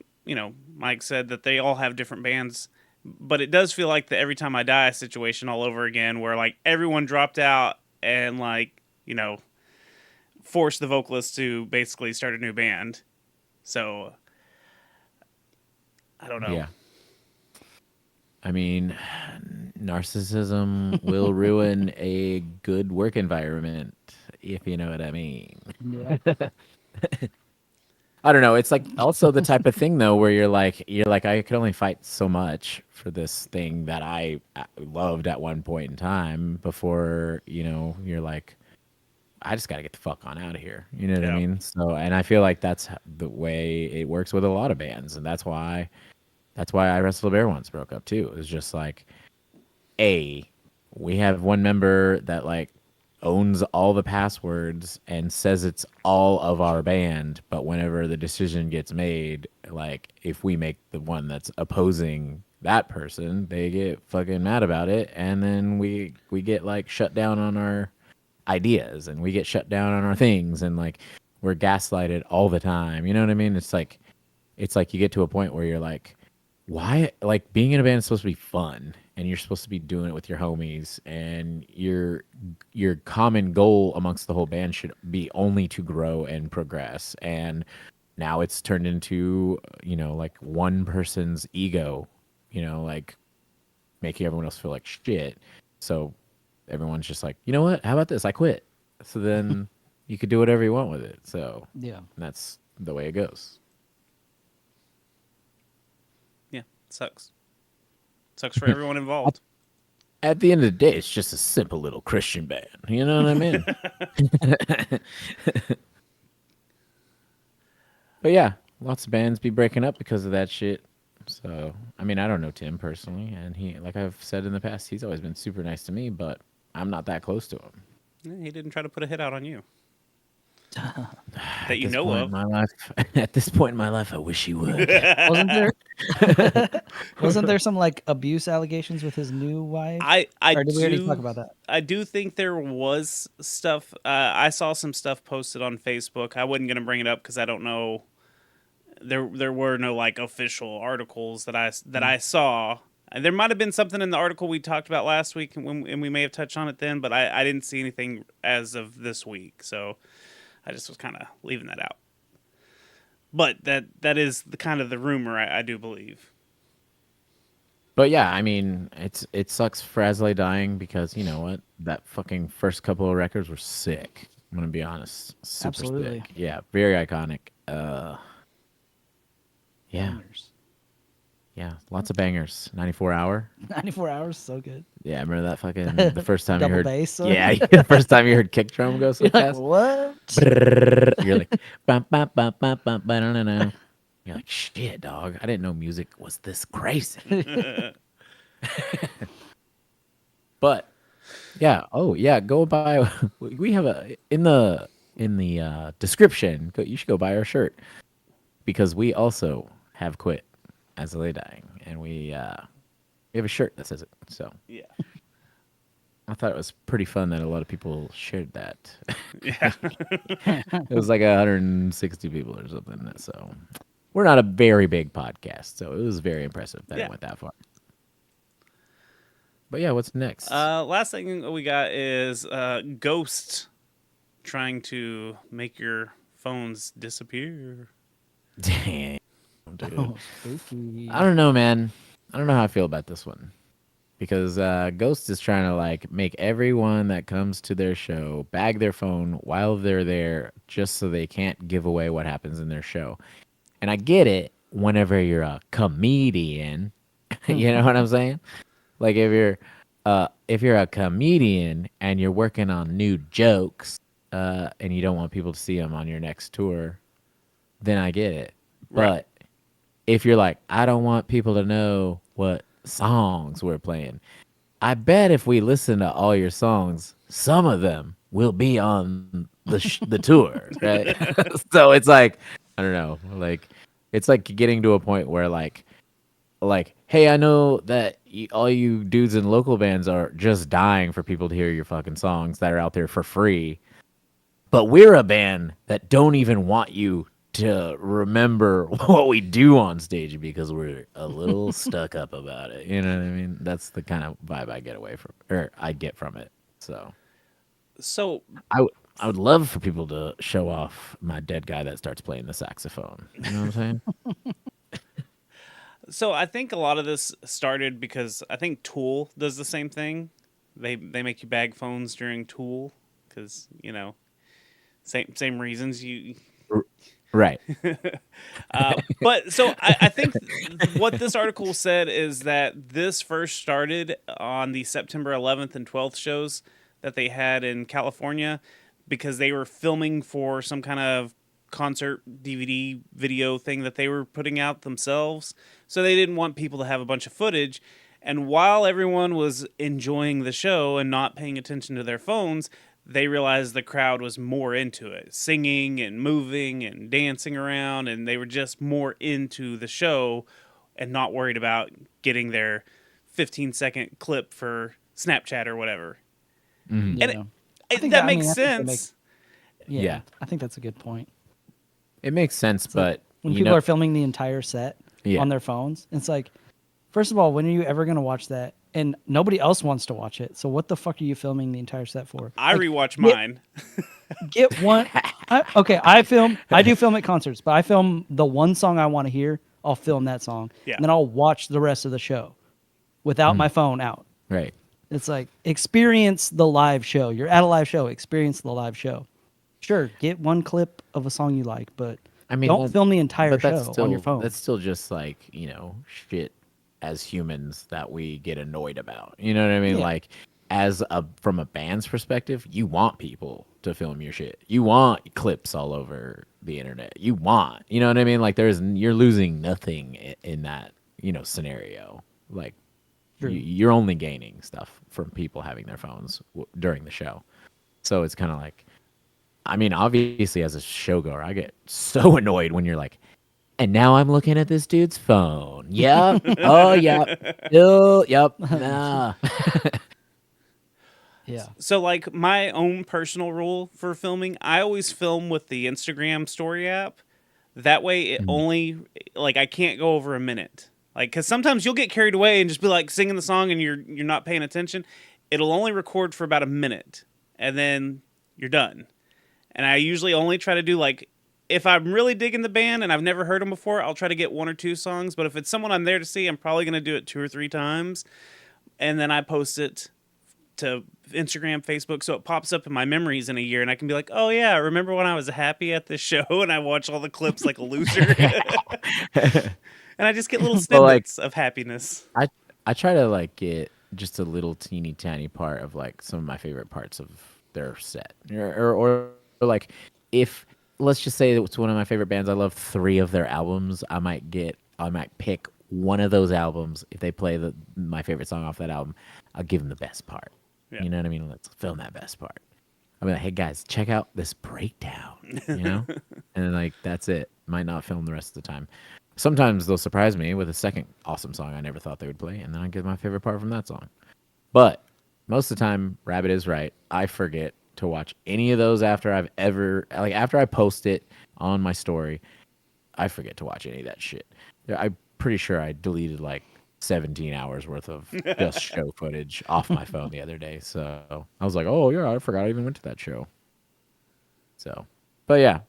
Mike said that they all have different bands, but it does feel like the Every Time I Die situation all over again, where like everyone dropped out and forced the vocalist to basically start a new band. So I don't know. yeah. I mean, narcissism will ruin a good work environment, if you know what I mean. Yeah. I don't know. It's like also the type of thing though, where you're like, I could only fight so much for this thing that I loved at one point in time before, you're like, I just got to get the fuck on out of here. You know what I Yeah. mean? So, and I feel like that's the way it works with a lot of bands. And that's why I Wrestle the Bear once broke up too. It was just like, we have one member that like owns all the passwords and says it's all of our band, but whenever the decision gets made, like if we make the one that's opposing that person, they get fucking mad about it, and then we get like shut down on our ideas, and we get shut down on our things, and like we're gaslighted all the time. You know what I mean? It's like you get to a point where you're like, why? Like being in a band is supposed to be fun, and you're supposed to be doing it with your homies, and your common goal amongst the whole band should be only to grow and progress. And now it's turned into, like one person's ego, like making everyone else feel like shit. So everyone's just like, you know what? How about this? I quit. So then you could do whatever you want with it. So Yeah. that's the way it goes. Yeah, sucks. Sucks for everyone involved. At the end of the day, it's just a simple little Christian band. You know what I mean? But yeah, lots of bands be breaking up because of that shit. So, I mean, I don't know Tim personally, and he, like I've said in the past, he's always been super nice to me, but I'm not that close to him. He didn't try to put a hit out on you. That you At this know point of. in my life, at this point in my life, I wish he would. Wasn't there some like abuse allegations with his new wife? I Or did we already talk about that? I do think there was stuff. I saw some stuff posted on Facebook. I wasn't gonna bring it up because I don't know. There were no like official articles that I saw. And there might have been something in the article we talked about last week, and we may have touched on it then, but I didn't see anything as of this week, so I just was kind of leaving that out. But that is the kind of the rumor, I do believe. But yeah, I mean, it sucks for Frasley dying because you know what? That fucking first couple of records were sick. I'm gonna be honest, super Absolutely. sick. Yeah, very iconic. Yeah, Bangers. yeah, lots of bangers. 94 Hour. 94 hours, so good. Yeah, I remember that fucking the first time you Double heard bass. Yeah, the first time you heard kick drum go so You're like, fast. what? You're like, bum, bum, bum, bum, bum, ba-da-da-da. You're like, shit, dog. I didn't know music was this crazy. But yeah, oh yeah, go buy. We have a in the description. You should go buy our shirt because we also have quit as a lay dying, and we have a shirt that says it. So Yeah. I thought it was pretty fun that a lot of people shared that. Yeah. It was like 160 people or something. So we're not a very big podcast, so it was very impressive that Yeah. it went that far. But yeah, what's next? Last thing we got is Ghost trying to make your phones disappear. Damn, dude. Oh, spooky. I don't know, man. I don't know how I feel about this one. Because Ghost is trying to like make everyone that comes to their show bag their phone while they're there just so they can't give away what happens in their show. And I get it whenever you're a comedian. You know what I'm saying? Like if you're a comedian and you're working on new jokes and you don't want people to see them on your next tour, then I get it. Right. But if you're like, I don't want people to know what songs we're playing, I bet if we listen to all your songs, some of them will be on the tour, right? So it's like, I don't know, like it's like getting to a point where like, hey, I know that all you dudes in local bands are just dying for people to hear your fucking songs that are out there for free, but we're a band that don't even want you to remember what we do on stage because we're a little stuck up about it. You know what I mean? That's the kind of vibe I get from it. So I would love for people to show off my dead guy that starts playing the saxophone. You know what I'm saying? So I think a lot of this started because I think Tool does the same thing. They make you bag phones during Tool because same reasons you. Right. But so I think what this article said is that this first started on the September 11th and 12th shows that they had in California because they were filming for some kind of concert DVD video thing that they were putting out themselves. So they didn't want people to have a bunch of footage. And while everyone was enjoying the show and not paying attention to their phones, they realized the crowd was more into it, singing and moving and dancing around, and they were just more into the show and not worried about getting their 15-second clip for Snapchat or whatever. Mhm. Yeah. And I think that I mean, makes I think that sense. Yeah. I think that's a good point. It makes sense, So but when you people know, are filming the entire set Yeah. on their phones, it's like, first of all, when are you ever going to watch that? And nobody else wants to watch it. So what the fuck are you filming the entire set for? I Like, rewatch get- mine. Get one. I do film at concerts, but I film the one song I want to hear. I'll film that song. Yeah. And then I'll watch the rest of the show without my phone out. right. It's like, experience the live show. You're at a live show. Experience the live show. Sure, get one clip of a song you like, but I mean, don't film the entire but show that's still, on your phone. That's still just like, shit as humans that we get annoyed about. You know what I mean? Yeah. Like from a band's perspective, you want people to film your shit. You want clips all over the internet. You know what I mean? Like you're losing nothing in that, scenario. Like True. you're only gaining stuff from people having their phones during the show. So it's kind of like, I mean, obviously as a showgoer, I get so annoyed when you're like, and now I'm looking at this dude's phone. Yep. Oh, yep. Oh, yep. Nah. Yeah. So, like, my own personal rule for filming, I always film with the Instagram story app. That way, it only, like, I can't go over a minute. Like, because sometimes you'll get carried away and just be, like, singing the song and you're not paying attention. It'll only record for about a minute, and then you're done. And I usually only try to do, like, if I'm really digging the band and I've never heard them before, I'll try to get one or two songs. But if it's someone I'm there to see, I'm probably going to do it 2 or 3 times. And then I post it to Instagram, Facebook, so it pops up in my memories in a year, and I can be like, oh yeah, remember when I was happy at this show and I watch all the clips like a loser? And I just get little snippets of happiness. I try to like get just a little teeny tiny part of like some of my favorite parts of their set, or like if let's just say it's one of my favorite bands. I love 3 of their albums. I might pick one of those albums. If they play my favorite song off that album, I'll give them the best part. Yeah. You know what I mean? Let's film that best part. I'll be like, hey guys, check out this breakdown. And then like that's it. Might not film the rest of the time. Sometimes they'll surprise me with a second awesome song I never thought they would play, and then I give my favorite part from that song. But most of the time, Rabbit is right. I forget to watch any of those after I post it on my story. I forget to watch any of that shit. I'm pretty sure I deleted like 17 hours worth of just show footage off my phone the other day. So I was like, oh yeah, I forgot I even went to that show. So, but yeah,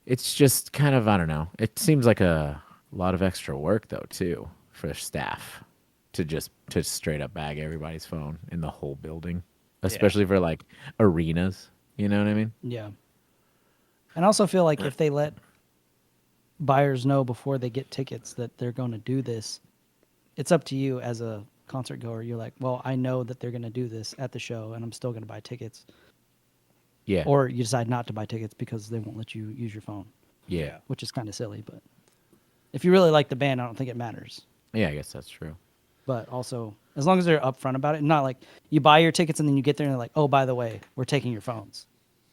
it's just kind of, I don't know. It seems like a lot of extra work though too for staff to straight up bag everybody's phone in the whole building, especially for like arenas. You know what I mean? Yeah. And I also feel like if they let buyers know before they get tickets that they're going to do this, it's up to you as a concert goer. You're like, well, I know that they're going to do this at the show and I'm still going to buy tickets. Yeah. Or you decide not to buy tickets because they won't let you use your phone, Yeah. which is kind of silly. But if you really like the band, I don't think it matters. Yeah, I guess that's true. But also, as long as they're upfront about it, not like you buy your tickets and then you get there and they're like, oh, by the way, we're taking your phones.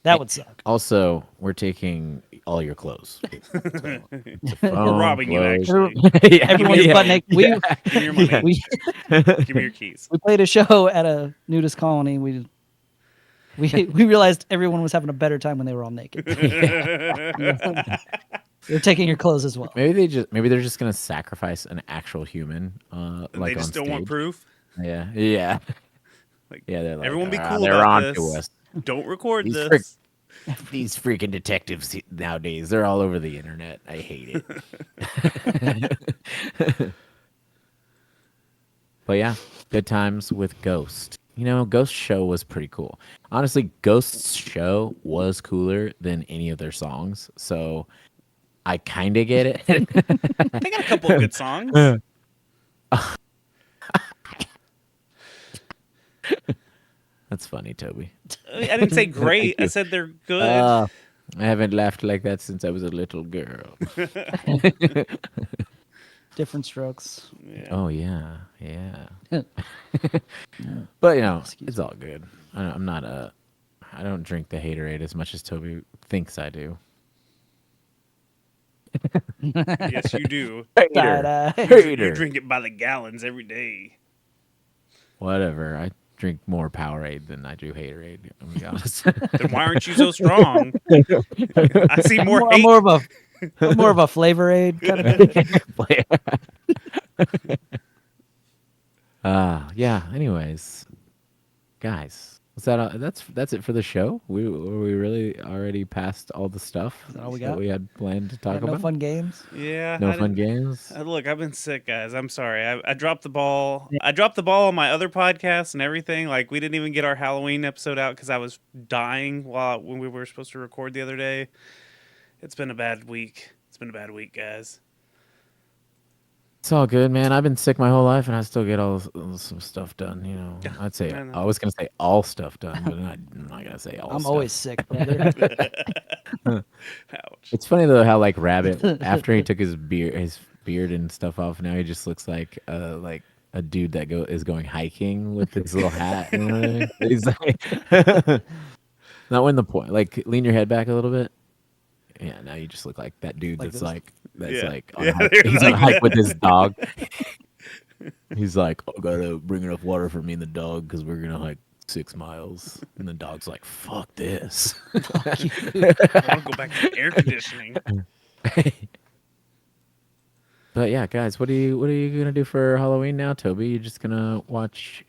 That would suck. Also, we're taking all your clothes. We're robbing you, clothes. actually. Everyone's butt naked. Give me your money. Give me your keys. We played a show at a nudist colony. We realized everyone was having a better time when they were all naked. They're taking your clothes as well. Maybe they're just gonna sacrifice an actual human. They just don't want proof. Yeah. Like, Yeah, they're like, everyone be "Ah, cool they're about on to this. us." Don't record These this. These freaking detectives nowadays, they're all over the internet. I hate it. But yeah, good times with Ghost. Ghost Show was pretty cool. Honestly, Ghost's show was cooler than any of their songs, so I kind of get it. They got a couple of good songs. That's funny, Toby. I didn't say great. I you. said they're good. I haven't laughed like that since I was a little girl. Different strokes. Yeah. Oh yeah, yeah. But Excuse it's all good. I'm not a. I don't drink the haterade as much as Toby thinks I do. Yes, you do. Side-eye. You Hater. drink it by the gallons every day. Whatever. I drink more Powerade than I do haterade. I'm gonna be honest. Then why aren't you so strong? I see more I'm hate. more of a flavor aid kind of thing. Yeah. Anyways, guys, was that that's it for the show? We really already passed all the stuff that all we that got? we had planned to talk No about. fun games. Yeah. No I fun didn't- games. Look, I've been sick, guys. I'm sorry. I dropped the ball. I dropped the ball on my other podcast and everything. Like, we didn't even get our Halloween episode out because I was dying when we were supposed to record the other day. It's been a bad week. It's been a bad week, guys. It's all good, man. I've been sick my whole life, and I still get some stuff done. I'd say I know. I was gonna say all stuff done, but I'm not gonna say all. I'm stuff. always sick, brother. Ouch. It's funny though how like Rabbit after he took his beard and stuff off, now he just looks like a dude that is going hiking with his little hat. You know what I mean? He's like, not when the point. Like lean your head back a little bit. Yeah, now you just look like that dude Like that's this? like on Yeah, a hike. they're He's on a like hike that. with his dog. He's like, I gotta bring enough water for me and the dog because we're gonna hike 6 miles. And the dog's like, fuck this. I want to go back to air conditioning. But yeah, guys, what are you gonna do for Halloween now, Toby? You just gonna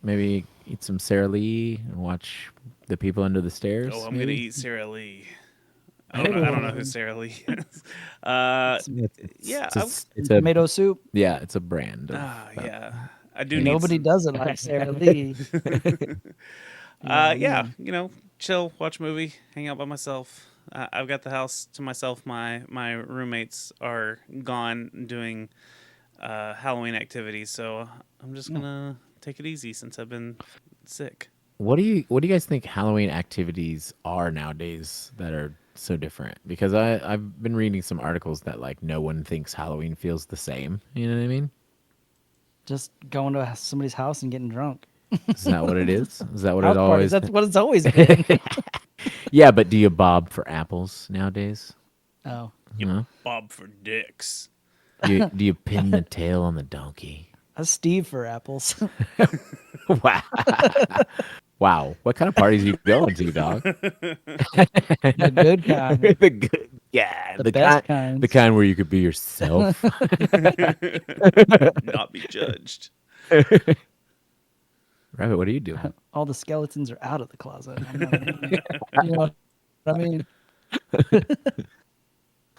maybe eat some Sara Lee and watch The People Under the Stairs? Oh, I'm going to maybe? eat Sara Lee. I don't know who Sara Lee is. Yeah. It's a Tomato soup. yeah, it's a brand. Yeah. I do need Nobody does it like Sarah Lee. yeah, chill, watch a movie, hang out by myself. I've got the house to myself. My roommates are gone doing Halloween activities, so I'm just gonna take it easy since I've been sick. What do you guys think Halloween activities are nowadays that are so different? Because I've been reading some articles that like no one thinks Halloween feels the same. You know what I mean? Just going to somebody's house and getting drunk. Is that what it is? Is that what House it parties, always? that's what it's always been. Yeah, but do you bob for apples nowadays? Oh. Huh? Bob for dicks. Do you pin the tail on the donkey? That's Steve for apples. Wow. Wow. What kind of parties you going to, dog? The good kind. The good, yeah, The best kinds. the kind where you could be yourself. Not be judged. Rabbit, what are you doing? All the skeletons are out of the closet. I'm not- you know what I mean?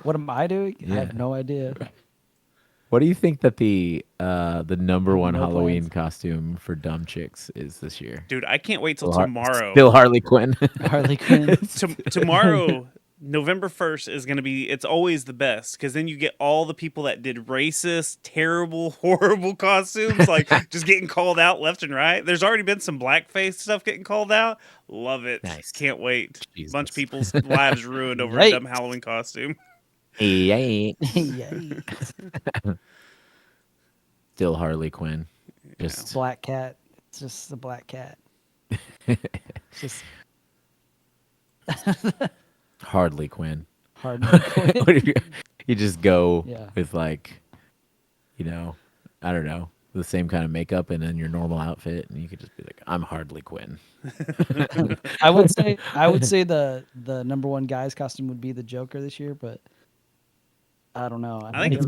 What am I doing? I Yeah. have no idea. What do you think that the number one No Halloween plans. costume for dumb chicks is this year? Dude, I can't wait till Still tomorrow. Still Harley Quinn. Harley Quinn. Tomorrow, November 1st, is going to be, it's always the best because then you get all the people that did racist, terrible, horrible costumes, like just getting called out left and right. There's already been some blackface stuff getting called out. Love it. Nice. Can't wait. Jesus. Bunch of people's lives ruined over Right. a dumb Halloween costume. Yeah. Yay. Still Harley Quinn. Just Black cat. It's just the black cat. It's just Harley Quinn. hard. You just go Yeah. with like, I don't know, the same kind of makeup and then your normal outfit, and you could just be like, I'm Harley Quinn. I would say the number one guy's costume would be the Joker this year, but I don't know. I think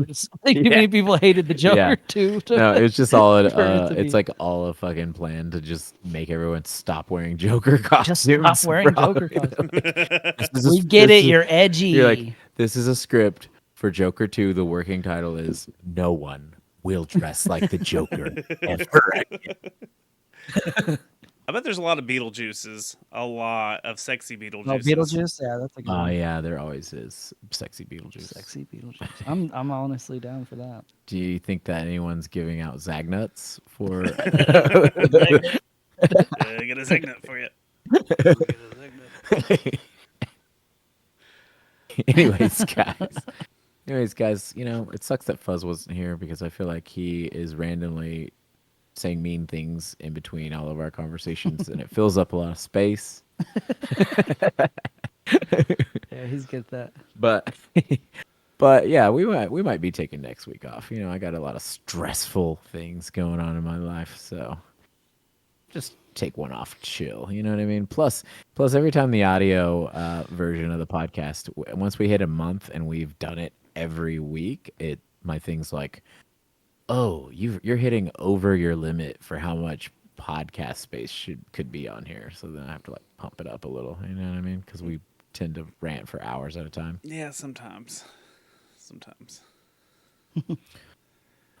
too many people hated the Joker Yeah. too. No, it's just all For it to it's be- like all a fucking plan to just make everyone stop wearing Joker Just costumes. stop wearing bro. Joker costumes. This is a- We get this it. is- You're edgy. You're like, this is a script for Joker 2. The working title is No One Will Dress Like the Joker Ever Again. I bet there's a lot of Beetlejuices, a lot of sexy Oh, Beetlejuices. Beetlejuice. Yeah, that's a good Oh one. yeah, there always is sexy Beetlejuice. Sexy Beetlejuice. I'm honestly down for that. Do you think that anyone's giving out Zagnuts for? Zagnut. I got a Zagnut for you. Anyways, guys. Anyways, guys, it sucks that Fuzz wasn't here because I feel like he is randomly saying mean things in between all of our conversations and it fills up a lot of space. Yeah, he's good at that. But but yeah, we might be taking next week off. I got a lot of stressful things going on in my life, so just take one off, chill. You know what I mean? Plus every time the audio version of the podcast, once we hit a month and we've done it every week, my thing's like, oh, you're hitting over your limit for how much podcast space could be on here. So then I have to like pump it up a little. You know what I mean? Because we tend to rant for hours at a time. Yeah, sometimes.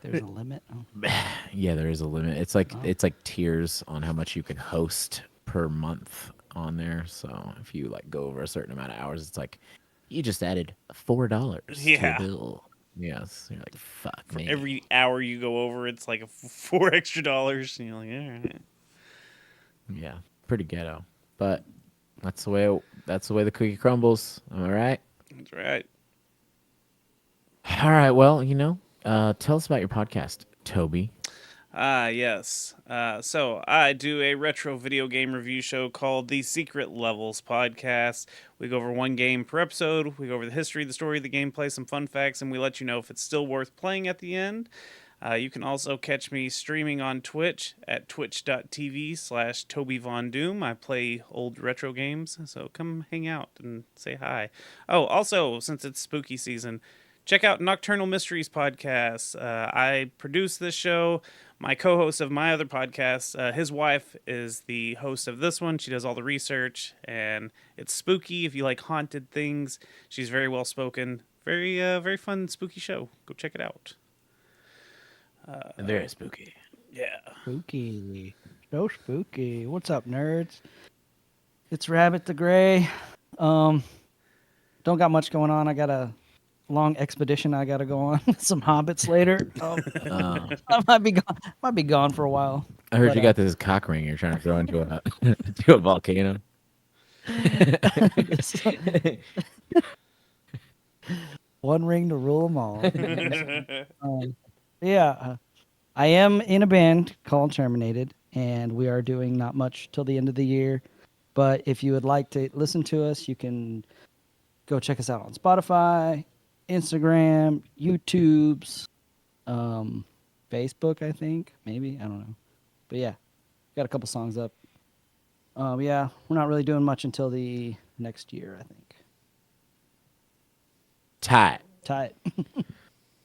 There's a limit. Oh. Yeah, there is a limit. It's like tiers on how much you can host per month on there. So if you like go over a certain amount of hours, it's like you just added $4 to Yeah. your bill. Yes, you're like, fuck For me. every hour you go over, it's like $4 extra, and you're like, all right. Yeah, pretty ghetto, but that's the way the cookie crumbles. All right. That's right. All right. Well, tell us about your podcast, Toby. Yes. So I do a retro video game review show called the Secret Levels Podcast. We go over one game per episode. We go over the history, the story, the gameplay, some fun facts, and we let you know if it's still worth playing at the end. You can also catch me streaming on Twitch at twitch.tv/TobyVonDoom. I play old retro games, so come hang out and say hi. Oh, also, since it's spooky season, check out Nocturnal Mysteries Podcast. I produce this show. My co-host of my other podcast, his wife is the host of this one. She does all the research, and it's spooky. If you like haunted things, she's very well spoken. Very fun, spooky show. Go check it out. Very spooky. Yeah. Spooky. So spooky. What's up, nerds? It's Rabbit the Gray. Don't got much going on. I got a long expedition I gotta go on with some hobbits later. I might be gone for a while. I heard you got this cock ring you're trying to throw into to a volcano. One ring to rule them all. Yeah, I am in a band called Terminated, and we are doing not much till the end of the year. But if you would like to listen to us, you can go check us out on Spotify, Instagram, YouTube's, Facebook, I think. Maybe. I don't know. But yeah, got a couple songs up. Yeah, we're not really doing much until the next year, I think. Tight.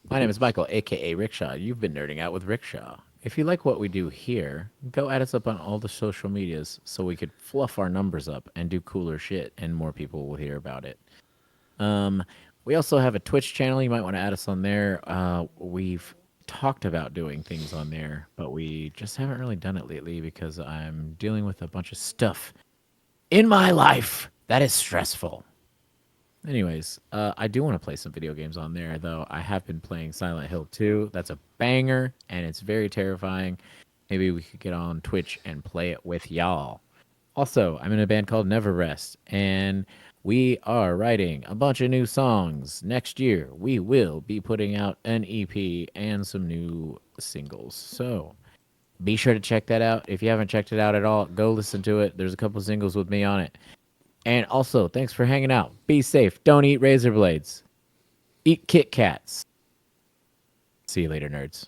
My name is Michael, a.k.a. Rickshaw. You've been nerding out with Rickshaw. If you like what we do here, go add us up on all the social medias so we could fluff our numbers up and do cooler shit and more people will hear about it. We also have a Twitch channel. You might want to add us on there. We've talked about doing things on there, but we just haven't really done it lately because I'm dealing with a bunch of stuff in my life that is stressful. Anyways, I do want to play some video games on there, though. I have been playing Silent Hill 2. That's a banger, and it's very terrifying. Maybe we could get on Twitch and play it with y'all. Also, I'm in a band called Never Rest, and we are writing a bunch of new songs. Next year, we will be putting out an EP and some new singles. So be sure to check that out. If you haven't checked it out at all, go listen to it. There's a couple singles with me on it. And also, thanks for hanging out. Be safe. Don't eat razor blades. Eat Kit Kats. See you later, nerds.